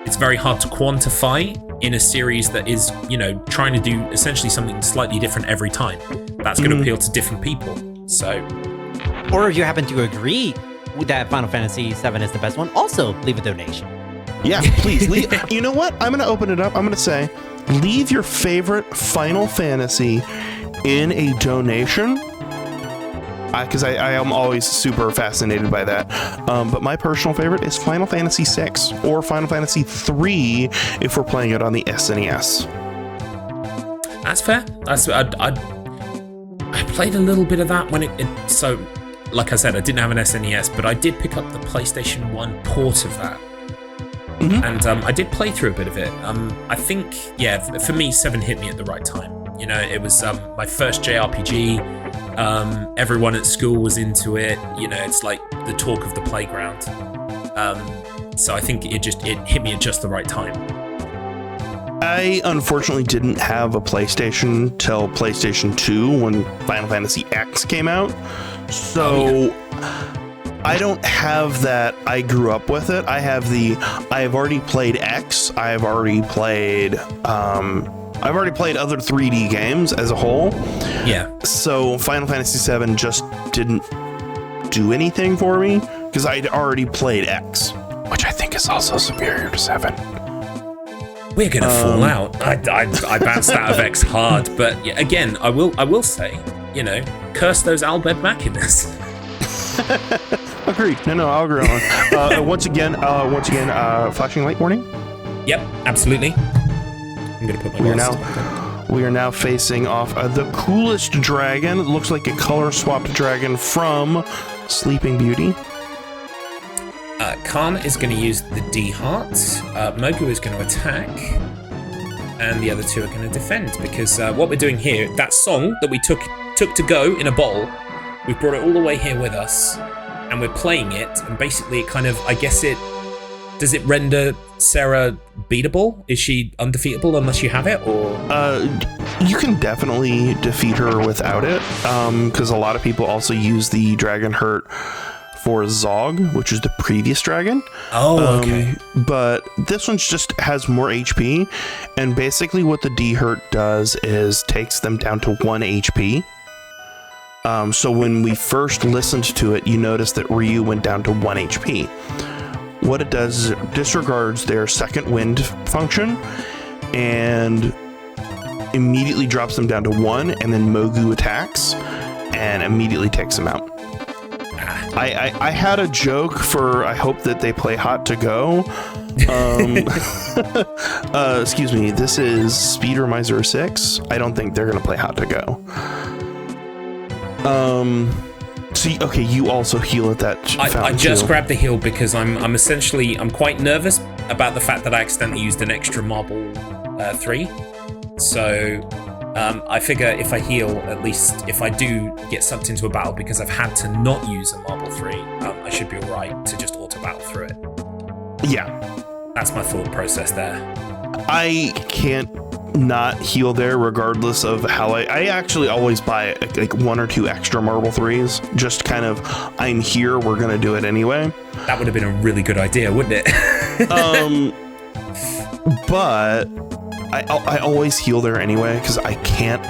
S2: it's very hard to quantify in a series that is, you know, trying to do essentially something slightly different every time. That's going to appeal to different people. So,
S1: or if you happen to agree that Final Fantasy VII is the best one, also leave a donation.
S3: Yeah, please. You know what? I'm going to open it up. I'm going to say, leave your favorite Final Fantasy in a donation. Because I am always super fascinated by that. But my personal favorite is Final Fantasy VI or Final Fantasy III if we're playing it on the SNES.
S2: That's fair. I played a little bit of that when so, like I said, I didn't have an SNES, but I did pick up the PlayStation 1 port of that. Mm-hmm. And I did play through a bit of it. I think, yeah, for me, 7 hit me at the right time. You know, it was my first JRPG. Everyone at school was into it. You know, it's like the talk of the playground. So I think it hit me at just the right time.
S3: I unfortunately didn't have a PlayStation till PlayStation 2 when Final Fantasy X came out. So I don't have that. I grew up with it. I have already played X. I've already played other 3D games as a whole. Yeah. So Final Fantasy VII just didn't do anything for me because I'd already played X, which I think is also superior to 7.
S2: We're gonna fall out. I bounced out of X hard, but yeah, again, I will say, you know, curse those Albed Machinas.
S3: Agreed. No, I'll agree on. Once again, flashing light warning.
S2: Yep, absolutely. I'm gonna put my glasses on.
S3: We are now facing off the coolest dragon. It looks like a color-swapped dragon from Sleeping Beauty.
S2: Khan is going to use the D heart. Mogu is going to attack. And the other two are going to defend. Because what we're doing here, that song that we took to go in a bottle, we've brought it all the way here with us. And we're playing it. And basically it kind of, I guess does it render Sarah beatable? Is she undefeatable unless you have it, or?
S3: You can definitely defeat her without it, because a lot of people also use the Dragon Hurt for Zog, which is the previous dragon.
S2: Oh, okay.
S3: But this one just has more HP, and basically what the D Hurt does is takes them down to 1 HP. So when we first listened to it, you notice that Ryu went down to 1 HP. What it does is it disregards their second wind function and immediately drops them down to 1, and then Mogu attacks. and immediately takes them out. I had a joke for, I hope that they play hot to go. Excuse me, this is Speedromizer 6. I don't think they're going to play hot to go. See, okay, you also heal at that fountain.
S2: I just
S3: too.
S2: grabbed the heal because I'm quite nervous about the fact that I accidentally used an extra marble 3. So I figure if I heal, at least if I do get sucked into a battle because I've had to not use a marble 3, I should be alright to just auto battle through it.
S3: Yeah.
S2: That's my thought process there.
S3: I can't not heal there regardless of how I actually always buy like 1 or 2 extra marble 3s. Just kind of, I'm here, we're going to do it anyway.
S2: That would have been a really good idea, wouldn't it?
S3: But I always heal there anyway because I can't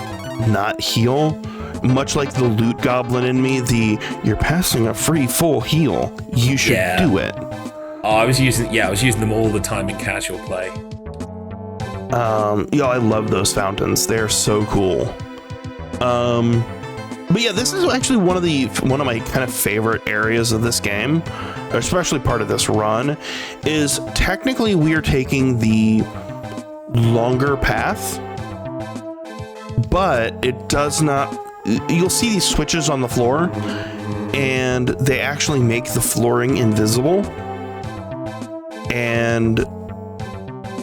S3: not heal. Much like the loot goblin in me, you're passing a free full heal. You should do it.
S2: Oh, I was using them all the time in casual play.
S3: I love those fountains. They're so cool. But yeah, this is actually one of my kind of favorite areas of this game, especially part of this run, is technically we're taking the longer path, but it does not. You'll see these switches on the floor, and they actually make the flooring invisible. And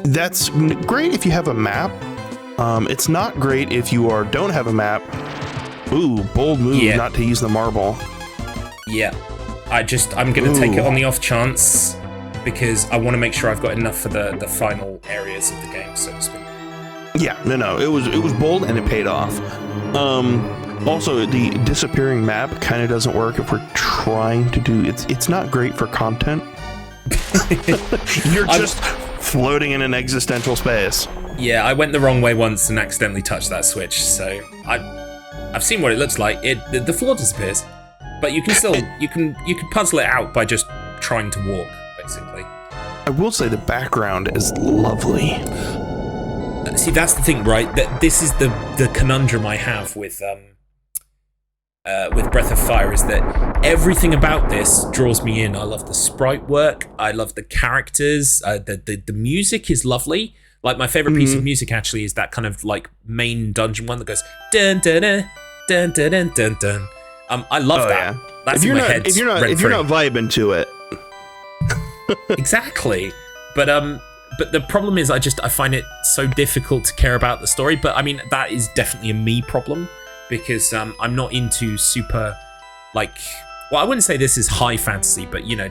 S3: that's great if you have a map. It's not great if you don't have a map. Ooh, bold move not to use the marble. Yeah.
S2: I'm going to take it on the off chance because I want to make sure I've got enough for the final areas of the game, so to speak.
S3: Yeah, no. It was bold and it paid off. Also, the disappearing map kind of doesn't work if we're trying to do it's not great for content. You're just floating in an existential space.
S2: Yeah, I went the wrong way once and accidentally touched that switch, so I've seen what it looks like. The floor disappears, but you can still you can puzzle it out by just trying to walk, basically.
S3: I will say the background is lovely.
S2: See, that's the thing, right? That this is the conundrum I have with Breath of Fire is that everything about this draws me in. I love the sprite work. I love the characters. The music is lovely. Like my favorite piece of music actually is that kind of like main dungeon one that goes dun dun dun dun dun dun dun dun. I love that.
S3: Yeah.
S2: That's in my head.
S3: If you're not vibing to it,
S2: exactly. But the problem is I find it so difficult to care about the story. But I mean that is definitely a me problem. Because I'm not into super, I wouldn't say this is high fantasy, but the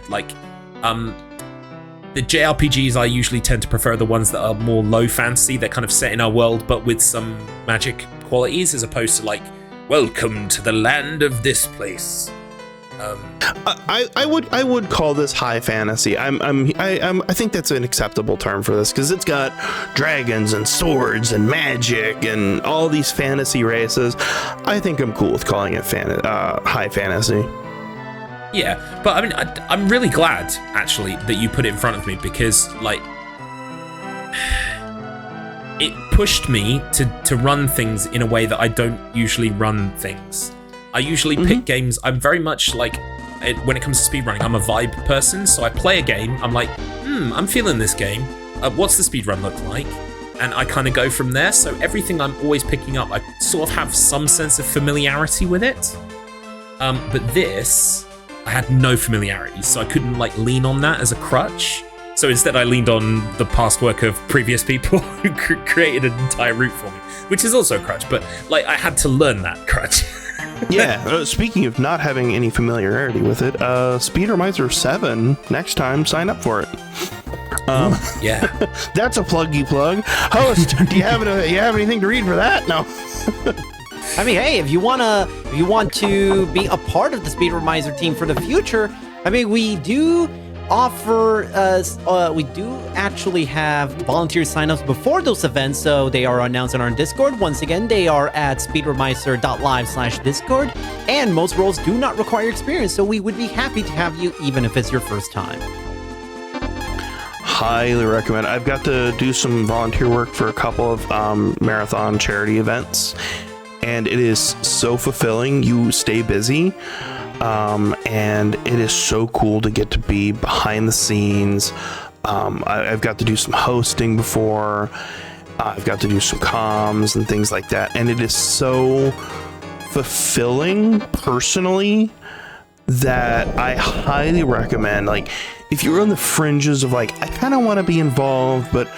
S2: JRPGs I usually tend to prefer the ones that are more low fantasy. They're kind of set in our world, but with some magic qualities, as opposed to welcome to the land of this place.
S3: I would call this high fantasy. I think that's an acceptable term for this because it's got dragons and swords and magic and all these fantasy races. I think I'm cool with calling it high fantasy.
S2: Yeah, but I mean, I'm really glad actually that you put it in front of me because it pushed me to run things in a way that I don't usually run things. I usually pick games. I'm very much when it comes to speedrunning, I'm a vibe person. So I play a game. I'm like, I'm feeling this game. What's the speedrun look like? And I kind of go from there. So everything I'm always picking up, I sort of have some sense of familiarity with it. But this, I had no familiarity. So I couldn't lean on that as a crutch. So instead I leaned on the past work of previous people who created an entire route for me, which is also a crutch. But I had to learn that crutch.
S3: Yeah, speaking of not having any familiarity with it, Speedromizer 7, next time, sign up for it.
S2: Yeah.
S3: That's a pluggy plug. Host, do you have anything to read for that? No.
S1: I mean, hey, if you want to be a part of the Speedromizer team for the future, I mean, we do offer we do actually have volunteer signups before those events, so they are announced on our Discord. Once again, they are at speedromizer.live/discord, and most roles do not require experience, so we would be happy to have you even if it's your first time.
S3: Highly recommend. I've got to do some volunteer work for a couple of marathon charity events, and it is so fulfilling. You stay busy, and it is so cool to get to be behind the scenes. I've got to do some hosting before. I've got to do some comms and things like that, and it is so fulfilling personally that I highly recommend. Like, if you're on the fringes of like, I kind of want to be involved, but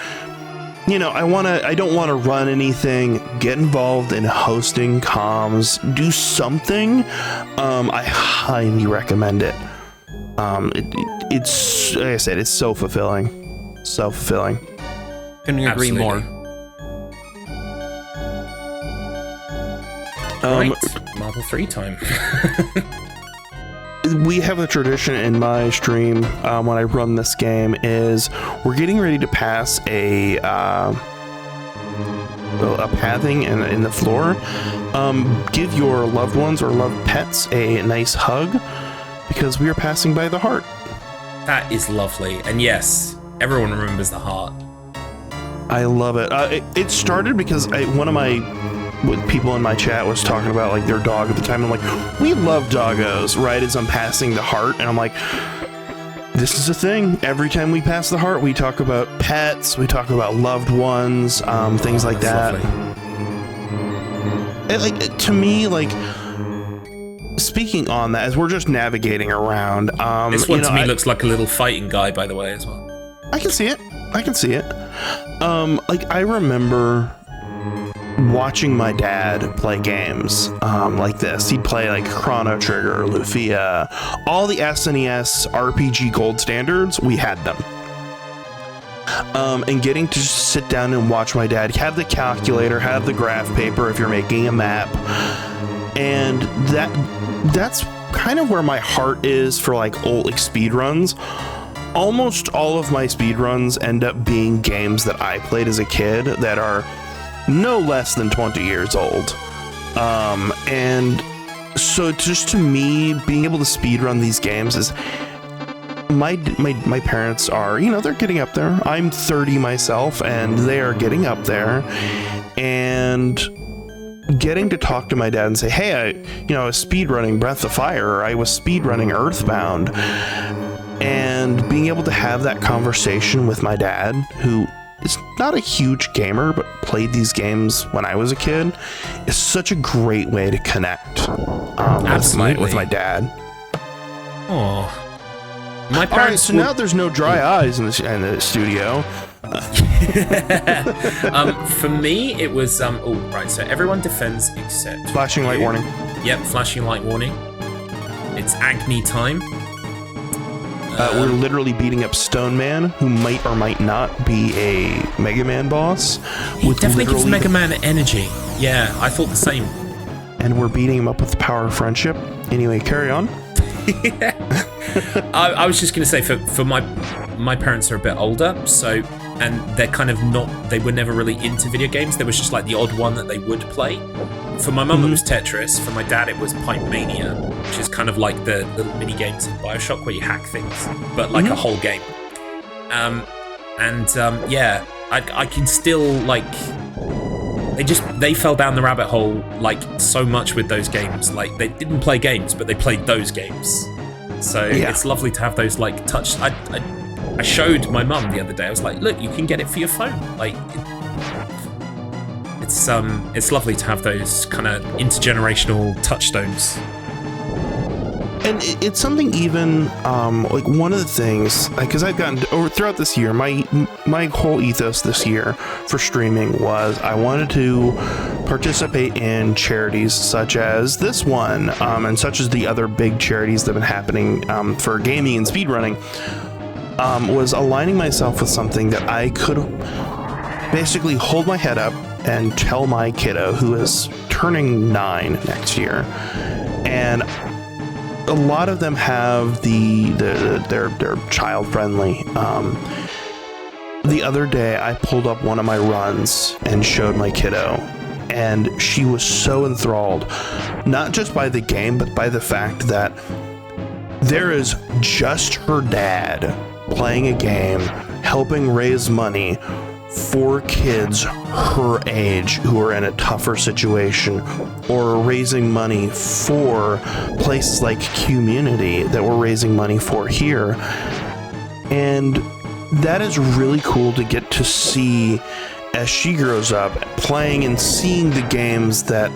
S3: you know, I don't want to run anything, get involved in hosting, comms, do something. I highly recommend it. It's like I said, it's so fulfilling. So fulfilling.
S1: Couldn't agree more.
S2: Right, Marvel 3 time.
S3: We have a tradition in my stream when I run this game is we're getting ready to pass a pathing in the floor. Give your loved ones or loved pets a nice hug because we are passing by the heart.
S2: That is lovely. And yes, everyone remembers the heart.
S3: I love it. It started because one of my people in my chat was talking about like their dog at the time. I'm like, we love doggos, right? As I'm passing the heart, and I'm like, this is a thing. Every time we pass the heart, we talk about pets, we talk about loved ones, things like that. Like, to me, like, speaking on that, as we're just navigating around,
S2: this one to me looks like a little fighting guy, by the way, as well.
S3: I can see it. Like, I remember watching my dad play games like this. He'd play like Chrono Trigger, Lufia, all the SNES RPG gold standards, we had them. And getting to just sit down and watch my dad have the calculator, have the graph paper if you're making a map, and that's kind of where my heart is for like old like speed runs. Almost all of my speed runs end up being games that I played as a kid that are no less than 20 years old. And so just to me, being able to speedrun these games is my parents are, you know, they're getting up there. I'm 30 myself and they are getting up there, and getting to talk to my dad and say, hey, I was speedrunning Breath of Fire, or I was speedrunning Earthbound, and being able to have that conversation with my dad, who is not a huge gamer, but played these games when I was a kid, is such a great way to connect with my dad.
S2: Oh, my parents.
S3: All right, so now there's no dry eyes in the studio.
S2: For me, it was right. So everyone defends except
S3: flashing light warning.
S2: Yep, flashing light warning. It's Agni time.
S3: We're literally beating up Stone Man, who might or might not be a Mega Man boss.
S2: He definitely gives Mega Man energy. Yeah, I thought the same.
S3: And we're beating him up with the power of friendship. Anyway, carry on.
S2: I was just going to say, for my parents are a bit older, so, and they're kind of not, they were never really into video games. There was just like the odd one that they would play. For my mum, it was Tetris. For my dad, it was Pipe Mania, which is kind of like the little mini games in Bioshock where you hack things, but like a whole game. Yeah, I can still like. They fell down the rabbit hole like so much with those games. Like they didn't play games, but they played those games. So it's lovely to have those like touch. I showed my mum the other day. I was like, look, you can get it for your phone. Like. It's lovely to have those kind of intergenerational touchstones.
S3: And it's something even like one of the things, because I've gotten throughout this year, my whole ethos this year for streaming was I wanted to participate in charities such as this one, and such as the other big charities that have been happening for gaming and speedrunning. Was aligning myself with something that I could basically hold my head up and tell my kiddo, who is turning 9 next year, and a lot of them have they're child friendly. The other day I pulled up one of my runs and showed my kiddo, and she was so enthralled, not just by the game, but by the fact that there is just her dad playing a game, helping raise money for kids her age who are in a tougher situation, or raising money for places like QMUNITY that we're raising money for here. And that is really cool to get to see as she grows up, playing and seeing the games that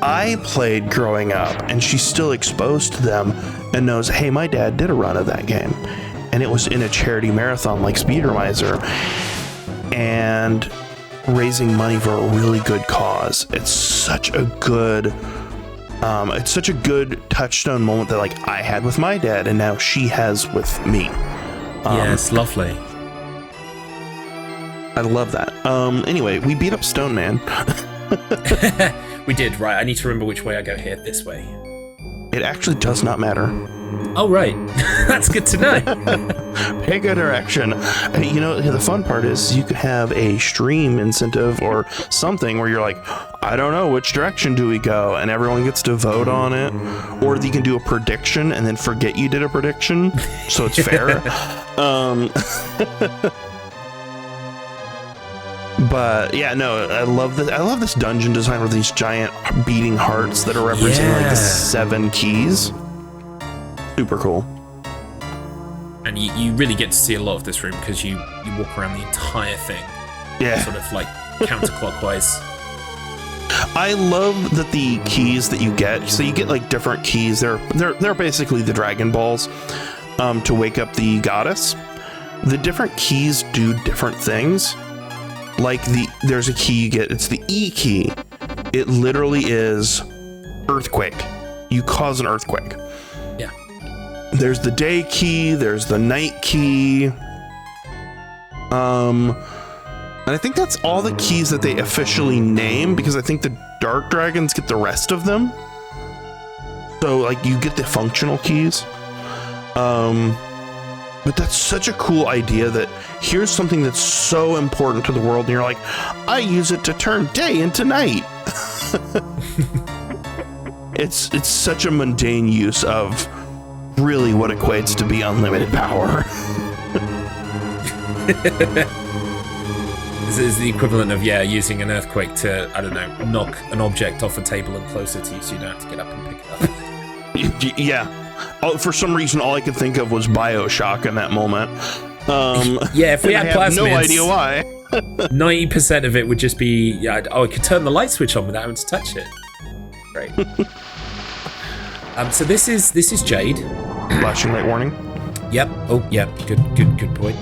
S3: I played growing up, and she's still exposed to them and knows, hey, my dad did a run of that game, and it was in a charity marathon like Speedromizer, and raising money for a really good cause. It's such a good touchstone moment that like I had with my dad, and now she has with me.
S2: Yeah, it's lovely.
S3: I love that. Anyway, we beat up Stone Man.
S2: We did, right. I need to remember which way I go here. This way.
S3: It actually does not matter.
S2: Oh, right. That's good to know.
S3: Pick a direction. You know, the fun part is you could have a stream incentive or something where you're like, I don't know, which direction do we go? And everyone gets to vote on it. Or you can do a prediction and then forget you did a prediction, so it's fair. But yeah, no, I love this dungeon design with these giant beating hearts that are representing like the 7 keys. Super cool.
S2: And you really get to see a lot of this room because you walk around the entire thing.
S3: Yeah.
S2: Sort of like counterclockwise.
S3: I love that the keys that you get, so you get like different keys. They're basically the Dragon Balls to wake up the goddess. The different keys do different things. Like there's a key you get, it's the E key. It literally is earthquake. You cause an earthquake.
S2: Yeah.
S3: There's the day key, there's the night key. And I think that's all the keys that they officially name, because I think the dark dragons get the rest of them. So like you get the functional keys. But that's such a cool idea that here's something that's so important to the world, and you're like, I use it to turn day into night. It's such a mundane use of really what equates to be unlimited power.
S2: This is the equivalent of, using an earthquake to, I don't know, knock an object off a table and closer to you so you don't have to get up and pick it up.
S3: Yeah. For some reason, all I could think of was BioShock in that moment.
S2: If we had plasmids,
S3: I have no idea why.
S2: 90% of it would just be, I could turn the light switch on without having to touch it. Great. So this is Jade.
S3: Flashing light warning.
S2: Yep. Oh, yep. Good point.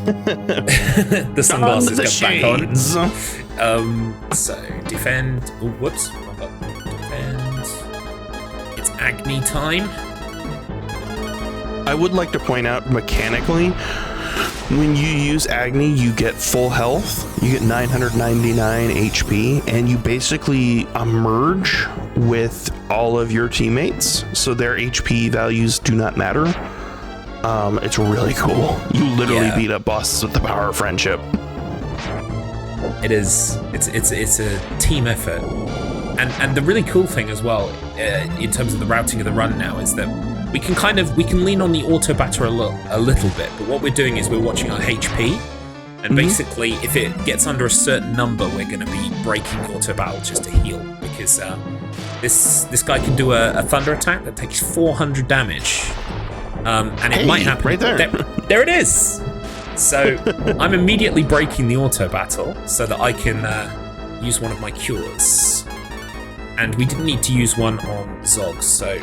S2: The sunglasses go back on. So defend. Oh, whoops. Defend. It's Agni time.
S3: I would like to point out mechanically, when you use Agni, you get full health. You get 999 HP, and you basically merge with all of your teammates, so their HP values do not matter. It's really cool. You literally beat up bosses with the power of friendship.
S2: It is. It's a team effort, and the really cool thing as well, in terms of the routing of the run now, is that we can lean on the auto batter a little bit, but what we're doing is we're watching our HP, and basically if it gets under a certain number, we're going to be breaking the auto battle just to heal, because this guy can do a thunder attack that takes 400 damage, and it might happen
S3: right there.
S2: There it is. So I'm immediately breaking the auto battle so that I can use one of my cures, and we didn't need to use one on Zog, so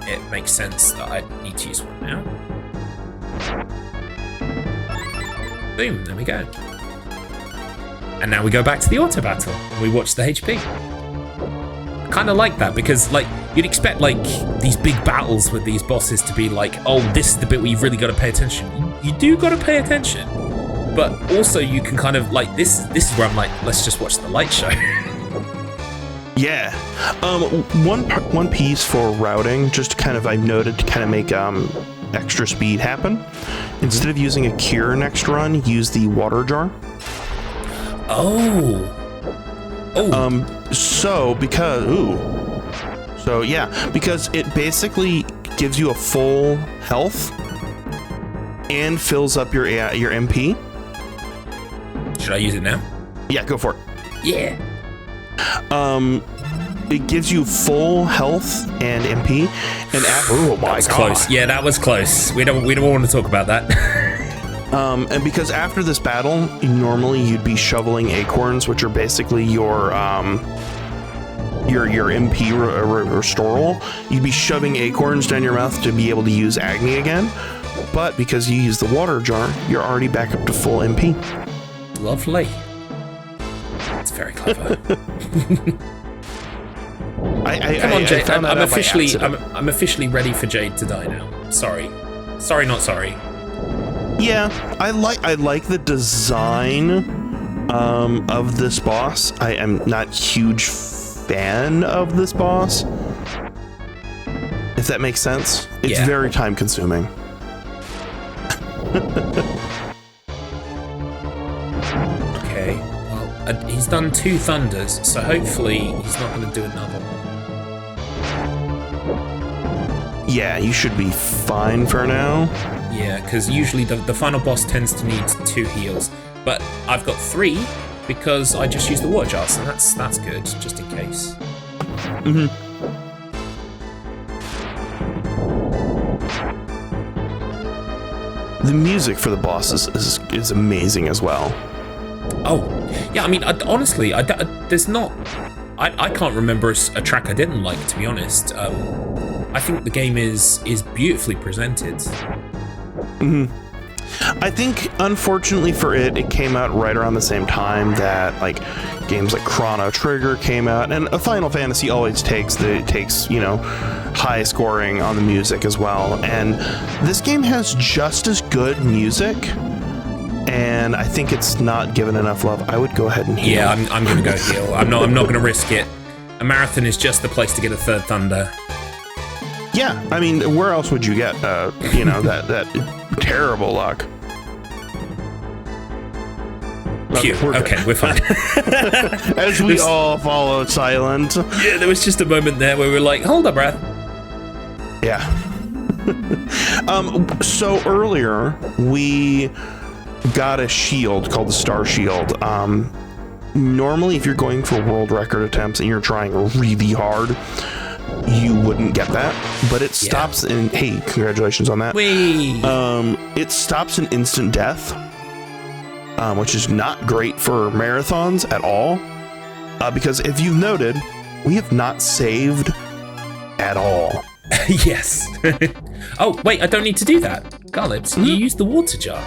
S2: it makes sense that I need to use one now. Boom, there we go. And now we go back to the auto battle and we watch the HP. I kind of like that, because like you'd expect like these big battles with these bosses to be like, oh, this is the bit where you've really got to pay attention. You do got to pay attention, but also you can kind of like this is where I'm like, let's just watch the light show.
S3: Yeah. One piece for routing, just kind of I've noted to kind of make extra speed happen. Instead of using a cure next run, use the water jar.
S2: Oh.
S3: Because it basically gives you a full health and fills up your MP.
S2: Should I use it now?
S3: Yeah, go for it.
S2: Yeah.
S3: It gives you full health and MP, and oh my god,
S2: close. Yeah, that was close. We don't want to talk about that.
S3: And because after this battle, normally you'd be shoveling acorns, which are basically your MP restoral. You'd be shoving acorns down your mouth to be able to use Agni again. But because you use the water jar, you're already back up to full MP.
S2: Lovely. That's very clever. Come on, Jade. I'm officially ready for Jade to die now. Sorry, not sorry.
S3: Yeah, I like the design of this boss. I am not huge fan of this boss, if that makes sense. It's very time consuming.
S2: Okay, well, he's done 2 thunders, so hopefully he's not going to do another one.
S3: Yeah, you should be fine for now.
S2: Yeah, because usually the final boss tends to need 2 heals, but I've got 3 because I just used the water jar, so that's good, just in case.
S3: Mm-hmm. The music for the boss is amazing as well.
S2: Oh, yeah, I mean, honestly, there's not... I can't remember a track I didn't like, to be honest. I think the game is beautifully presented.
S3: Mm-hmm. I think, unfortunately for it came out right around the same time that like games like Chrono Trigger came out, and a Final Fantasy always takes high scoring on the music as well. And this game has just as good music, and I think it's not given enough love. I would go ahead and heal.
S2: Yeah, I'm going to go heal. I'm not going to risk it. A marathon is just the place to get a 3rd thunder.
S3: Yeah, I mean, where else would you get, that terrible luck?
S2: Okay, we're fine.
S3: As we all followed silent.
S2: Yeah, there was just a moment there where we were like, hold up, breath.
S3: Yeah. So earlier, we got a shield called the Star Shield. Normally, if you're going for world record attempts and you're trying really hard, you wouldn't get that, but it stops in... Hey, congratulations on that.
S2: Whee!
S3: It stops an instant death, which is not great for marathons at all, because if you've noted, we have not saved at all.
S2: Yes. Oh, wait, I don't need to do that. Garlips, you use the water jar.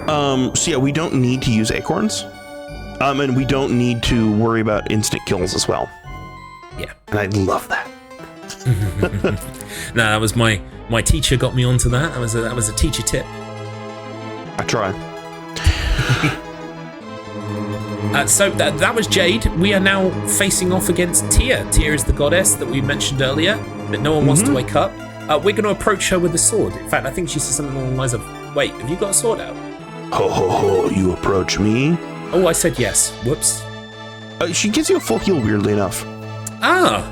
S3: So yeah, we don't need to use acorns, and we don't need to worry about instant kills as well.
S2: Yeah,
S3: and I love that.
S2: No, that was my teacher got me onto that. That was a teacher tip.
S3: I try.
S2: So that was Jade. We are now facing off against Tia. Tia is the goddess that we mentioned earlier, that no one wants to wake up. We're going to approach her with a sword. In fact, I think she said something along the lines of, "Wait, have you got a sword out?"
S3: Ho ho ho! You approach me.
S2: Oh, I said yes. Whoops.
S3: She gives you a full heal, weirdly enough.
S2: Ah,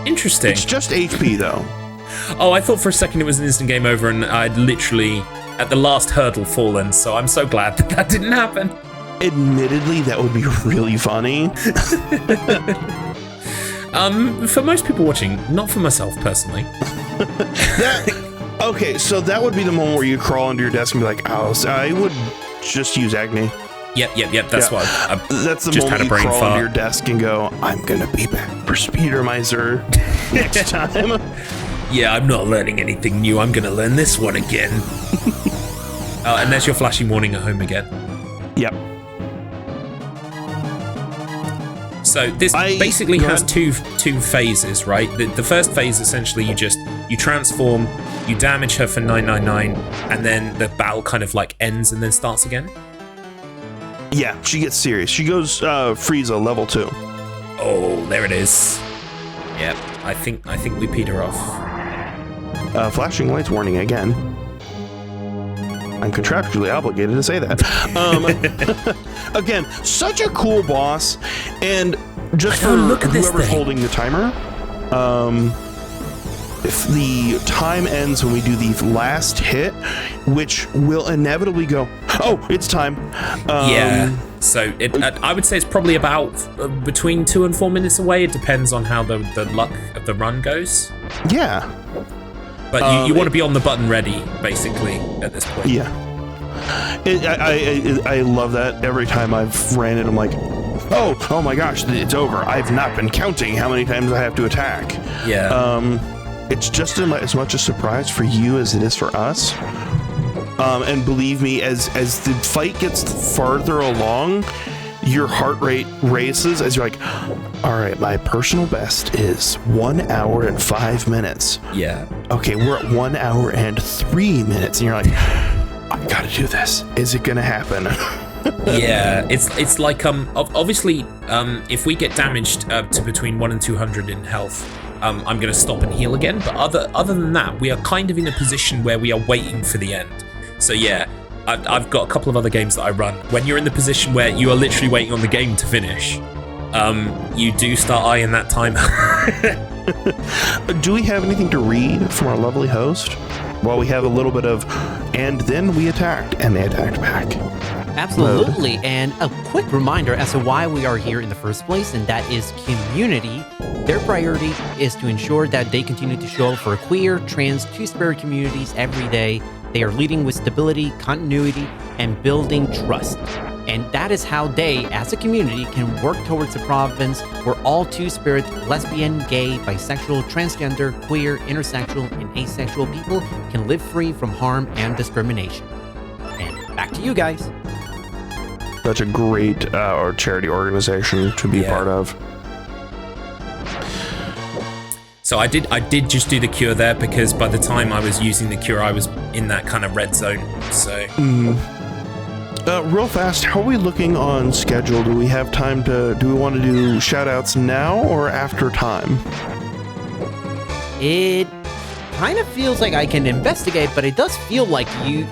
S2: interesting.
S3: It's just HP though.
S2: Oh, I thought for a second it was an instant game over and I'd literally at the last hurdle fallen, so I'm so glad that didn't happen.
S3: Admittedly, that would be really funny.
S2: For most people watching, not for myself personally.
S3: Okay, so that would be the moment where you crawl under your desk and be like, "Oh, so I would just use Agni."
S2: Yep. That's why.
S3: That's the
S2: just
S3: moment
S2: had a
S3: you
S2: brain
S3: crawl
S2: fart.
S3: under your desk and go, "I'm gonna be back for Speedromizer next time."
S2: Yeah, I'm not learning anything new. I'm gonna learn this one again. And there's your flashing warning at home again.
S3: Yep.
S2: So this basically has two phases, right? The first phase, essentially, you transform, you damage her for 999, and then the battle kind of like ends and then starts again.
S3: Yeah, she gets serious. She goes Frieza level 2.
S2: Oh, there it is. Yep, I think we peed her off.
S3: Flashing lights warning again. I'm contractually obligated to say that. Again, such a cool boss, and just for whoever's holding the timer, if the time ends when we do the last hit, which will inevitably go, oh, it's time.
S2: So I would say it's probably about between 2 and 4 minutes away. It depends on how the luck of the run goes.
S3: Yeah.
S2: But you want to be on the button ready, basically, at this point.
S3: Yeah. I love that. Every time I've ran it, I'm like, oh my gosh, it's over. I've not been counting how many times I have to attack.
S2: Yeah.
S3: It's just as much a surprise for you as it is for us. And believe me, as the fight gets farther along, your heart rate races as you're like, all right, my personal best is 1 hour and 5 minutes.
S2: Yeah.
S3: Okay, we're at 1 hour and 3 minutes. And you're like, I gotta do this. Is it gonna happen?
S2: Yeah, it's like obviously if we get damaged to between 1 and 200 in health, I'm gonna stop and heal again. But other than that, we are kind of in a position where we are waiting for the end. So yeah, I've got a couple of other games that I run. When you're in the position where you are literally waiting on the game to finish, you do start eyeing that time.
S3: Do we have anything to read from our lovely host? Well, we have a little bit of, and then we attacked, and they attacked back.
S1: Absolutely, and a quick reminder as to why we are here in the first place, and that is QMUNITY. Their priority is to ensure that they continue to show up for queer, trans, two-spirit communities every day. They are leading with stability, continuity, and building trust. And that is how they, as a community, can work towards a province where all two-spirit, lesbian, gay, bisexual, transgender, queer, intersexual, and asexual people can live free from harm and discrimination. And back to you guys.
S3: Such a great charity organization to be part of.
S2: So I did just do the cure there because by the time I was using the cure, I was in that kind of red zone. So.
S3: Real fast, how are we looking on schedule? Do we have time do we want to do shout outs now or after time?
S1: It kind of feels like I can investigate, but it does feel like you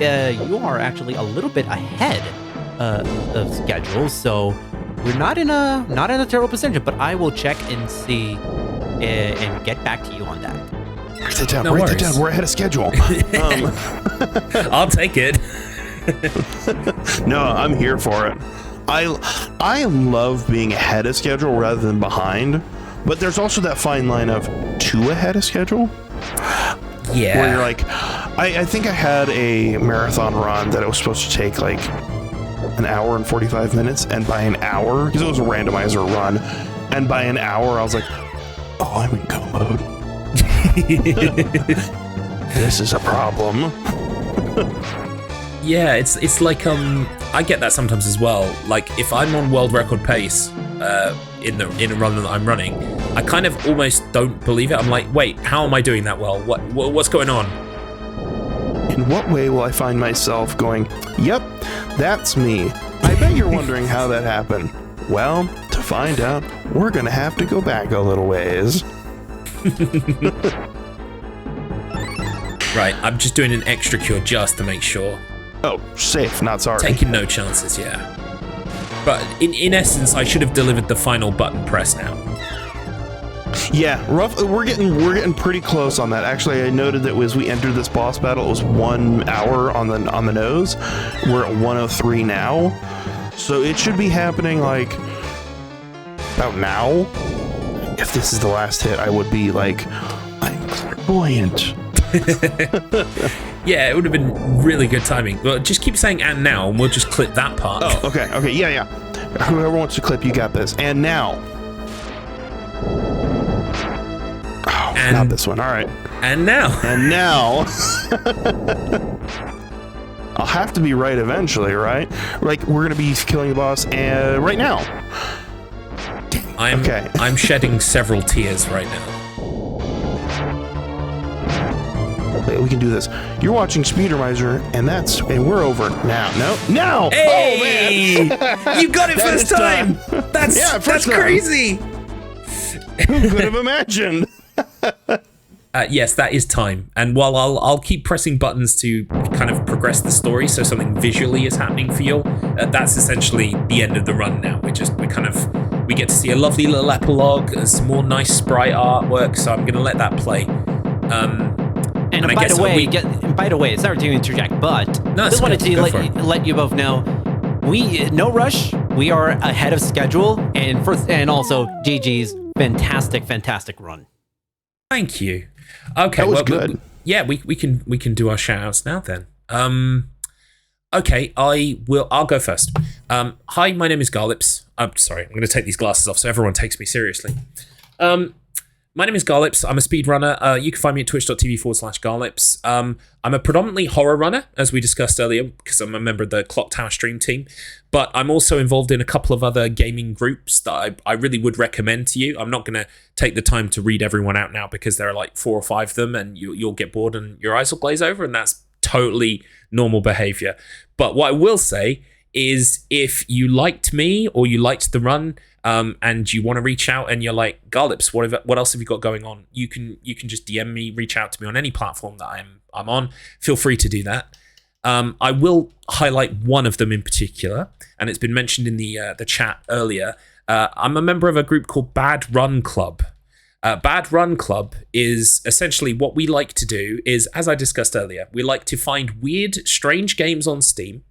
S1: are actually a little bit ahead of schedule, so we're not in a terrible position, but I will check and see and get back to you on that.
S3: Write that down. We're ahead of schedule.
S2: I'll take it.
S3: No, I'm here for it. I love being ahead of schedule rather than behind, but there's also that fine line of too ahead of schedule.
S2: Yeah.
S3: Where you're like, I think I had a marathon run that it was supposed to take like an hour and 45 minutes, and by an hour, because it was a randomizer run, and by an hour I was like, oh, I'm in go mode. This is a problem.
S2: Yeah, it's like I get that sometimes as well. Like if I'm on world record pace in a run that I'm running, I kind of almost don't believe it. I'm like, wait, how am I doing that well? What's going on?
S3: In what way will I find myself going, yep, that's me? I bet you're wondering how that happened. Well, to find out, we're gonna have to go back a little ways.
S2: Right, I'm just doing an extra cure just to make sure.
S3: Oh, safe, not sorry.
S2: Taking no chances, yeah. But in essence, I should have delivered the final button press now.
S3: Yeah, rough. We're getting pretty close on that. Actually, I noted that as we entered this boss battle, it was 1 hour on the nose. We're at 103 now, so it should be happening like about now. If this is the last hit, I would be like, I'm clairvoyant.
S2: Yeah, it would have been really good timing. Well, just keep saying "and now," and we'll just clip that part.
S3: Oh, okay, yeah. Whoever wants to clip, you got this. And now. Oh, not this one. All right.
S2: And now.
S3: And now. I'll have to be right eventually, right? Like we're gonna be killing the boss, and right now.
S2: I'm shedding several tears right now.
S3: We can do this. You're watching Speedromizer, and we're over now. No!
S2: Hey!
S3: Oh man!
S2: You got it first time. That's crazy.
S3: Who could have imagined?
S2: Yes, that is time. And while I'll keep pressing buttons to kind of progress the story, so something visually is happening for you, that's essentially the end of the run now. We get to see a lovely little epilogue, some more nice sprite artwork. So I'm going to let that play.
S1: And
S2: I
S1: by
S2: guess
S1: the way, sorry to interject, but
S2: No,
S1: just wanted
S2: go
S1: to
S2: for it.
S1: let you both know, no rush. We are ahead of schedule, and also GG's fantastic run.
S2: Thank you. Okay,
S3: That was good.
S2: We can do our shout outs now then. Okay, I'll go first. Hi, my name is Garlips. I'm sorry, I'm going to take these glasses off so everyone takes me seriously. My name is Garlips. I'm a speedrunner. You can find me at twitch.tv/Garlips. I'm a predominantly horror runner, as we discussed earlier, because I'm a member of the Clock Tower stream team. But I'm also involved in a couple of other gaming groups that I really would recommend to you. I'm not going to take the time to read everyone out now because there are like 4 or 5 of them, and you'll get bored and your eyes will glaze over, and that's totally normal behavior. But what I will say is, if you liked me or you liked the run, and you want to reach out and you're like, Garlips, what else have you got going on? You can just DM me, reach out to me on any platform that I'm on. Feel free to do that. I will highlight one of them in particular, and it's been mentioned in the chat earlier. I'm a member of a group called Bad Run Club. Bad Run Club is essentially what we like to do is, as I discussed earlier, we like to find weird, strange games on Steam.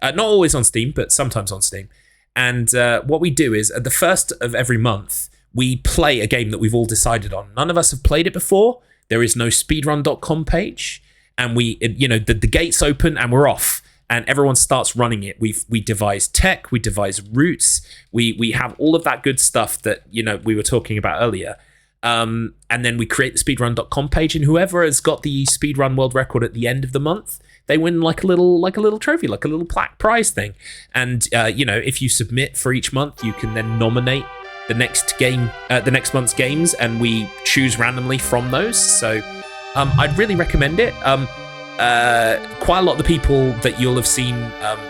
S2: Not always on Steam, but sometimes on Steam. And what we do is, at the first of every month, we play a game that we've all decided on. None of us have played it before. There is no speedrun.com page. And the gates open and we're off. And everyone starts running it. We devise tech, we devise routes. We have all of that good stuff that, we were talking about earlier. And then we create the speedrun.com page. And whoever has got the speedrun world record at the end of the month, they win like a little trophy, like a little prize thing. And if you submit for each month, you can then nominate the next month's games, and we choose randomly from those. So I'd really recommend it. Quite a lot of the people that you'll have seen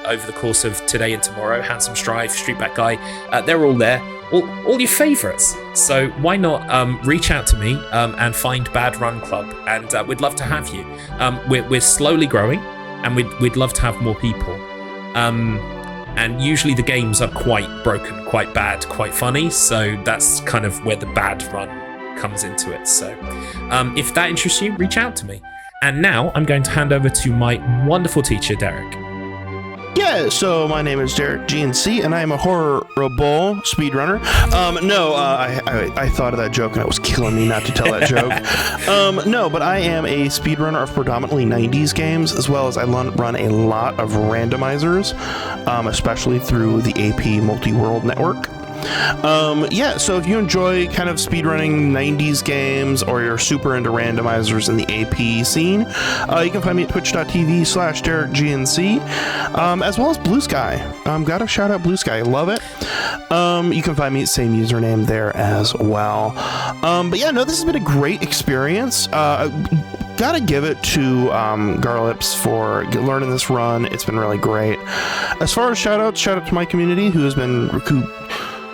S2: over the course of today and tomorrow, Handsome Strive, Streetback Guy, they're all there. All your favourites. So why not reach out to me and find Bad Run Club, and we'd love to have you. We're slowly growing, and we'd love to have more people. And usually the games are quite broken, quite bad, quite funny. So that's kind of where the bad run comes into it. So if that interests you, reach out to me. And now I'm going to hand over to my wonderful teacher, Derek.
S3: Yeah, so my name is Derek GNC, and I am a horrible speedrunner. I thought of that joke, and it was killing me not to tell that joke. But I am a speedrunner of predominantly 90s games, as well as I run a lot of randomizers, especially through the AP Multi-World Network. So if you enjoy kind of speedrunning 90s games, or you're super into randomizers in the AP scene, you can find me at twitch.tv/DerekGNC, as well as Blue Sky. Gotta shout out Blue Sky, love it. You can find me at same username there as well. This has been a great experience. Gotta give it to Garlips for learning this run. It's been really great. As far as shout out to my community who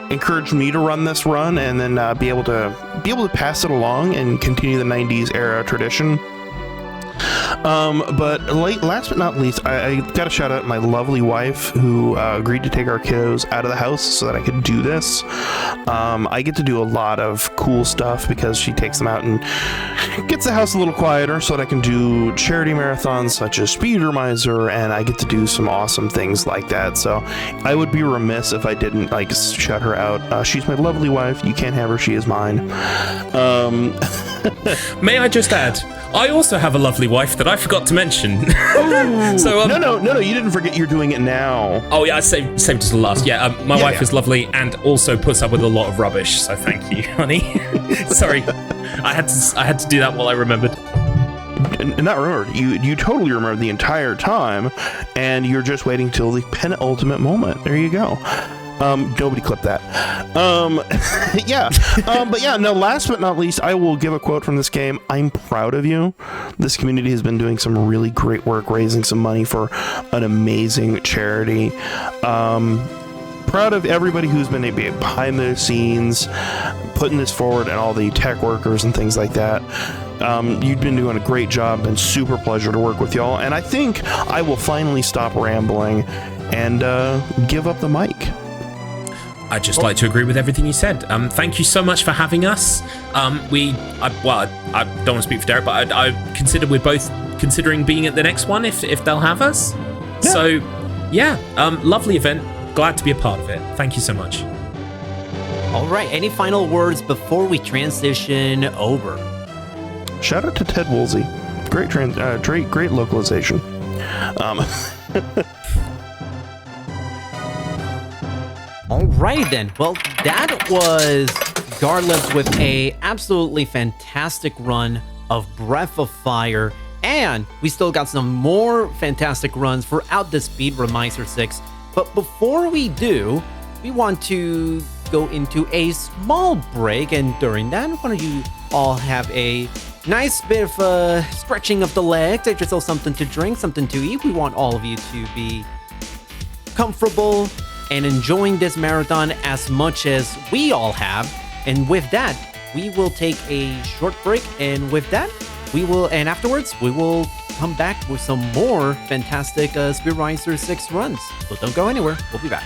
S3: encouraged me to run this run, and then be able to pass it along and continue the 90s era tradition. Last but not least, I got to shout out my lovely wife who agreed to take our kiddos out of the house so that I could do this. I get to do a lot of cool stuff because she takes them out and gets the house a little quieter so that I can do charity marathons such as Speedromizer, and I get to do some awesome things like that. So I would be remiss if I didn't shut her out. She's my lovely wife. You can't have her. She is mine.
S2: May I just add, I also have a lovely wife that I forgot to mention.
S3: So no, you didn't forget. You're doing it now.
S2: Oh yeah, I saved it to the last. My wife is lovely and also puts up with a lot of rubbish. So thank you, honey. Sorry, I had to do that while I remembered.
S3: Not remembered. You totally remembered the entire time, and you're just waiting till the penultimate moment. There you go. Nobody clipped that. Last but not least, I will give a quote from this game. I'm proud of you. This community has been doing some really great work raising some money for an amazing charity. Proud of everybody who's been behind the scenes, putting this forward, and all the tech workers and things like that. You've been doing a great job. Been super pleasure to work with y'all. And I think I will finally stop rambling and give up the mic.
S2: I'd just like to agree with everything you said. Thank you so much for having us. I don't want to speak for Derek, but I consider we're both considering being at the next one if they'll have us. Yeah. So, yeah, lovely event. Glad to be a part of it. Thank you so much.
S1: All right, any final words before we transition over?
S3: Shout out to Ted Woolsey. Great localization.
S1: All right then. Well, that was Garlips with a absolutely fantastic run of Breath of Fire, and we still got some more fantastic runs throughout the Speedromizer 6. But before we do, we want to go into a small break, and during that, why don't you all have a nice bit of stretching of the legs, get yourself something to drink, something to eat. We want all of you to be comfortable and enjoying this marathon as much as we all have. And with that, we will take a short break, and with that, and afterwards, we will come back with some more fantastic Speedromizer 6 runs. So don't go anywhere, we'll be back.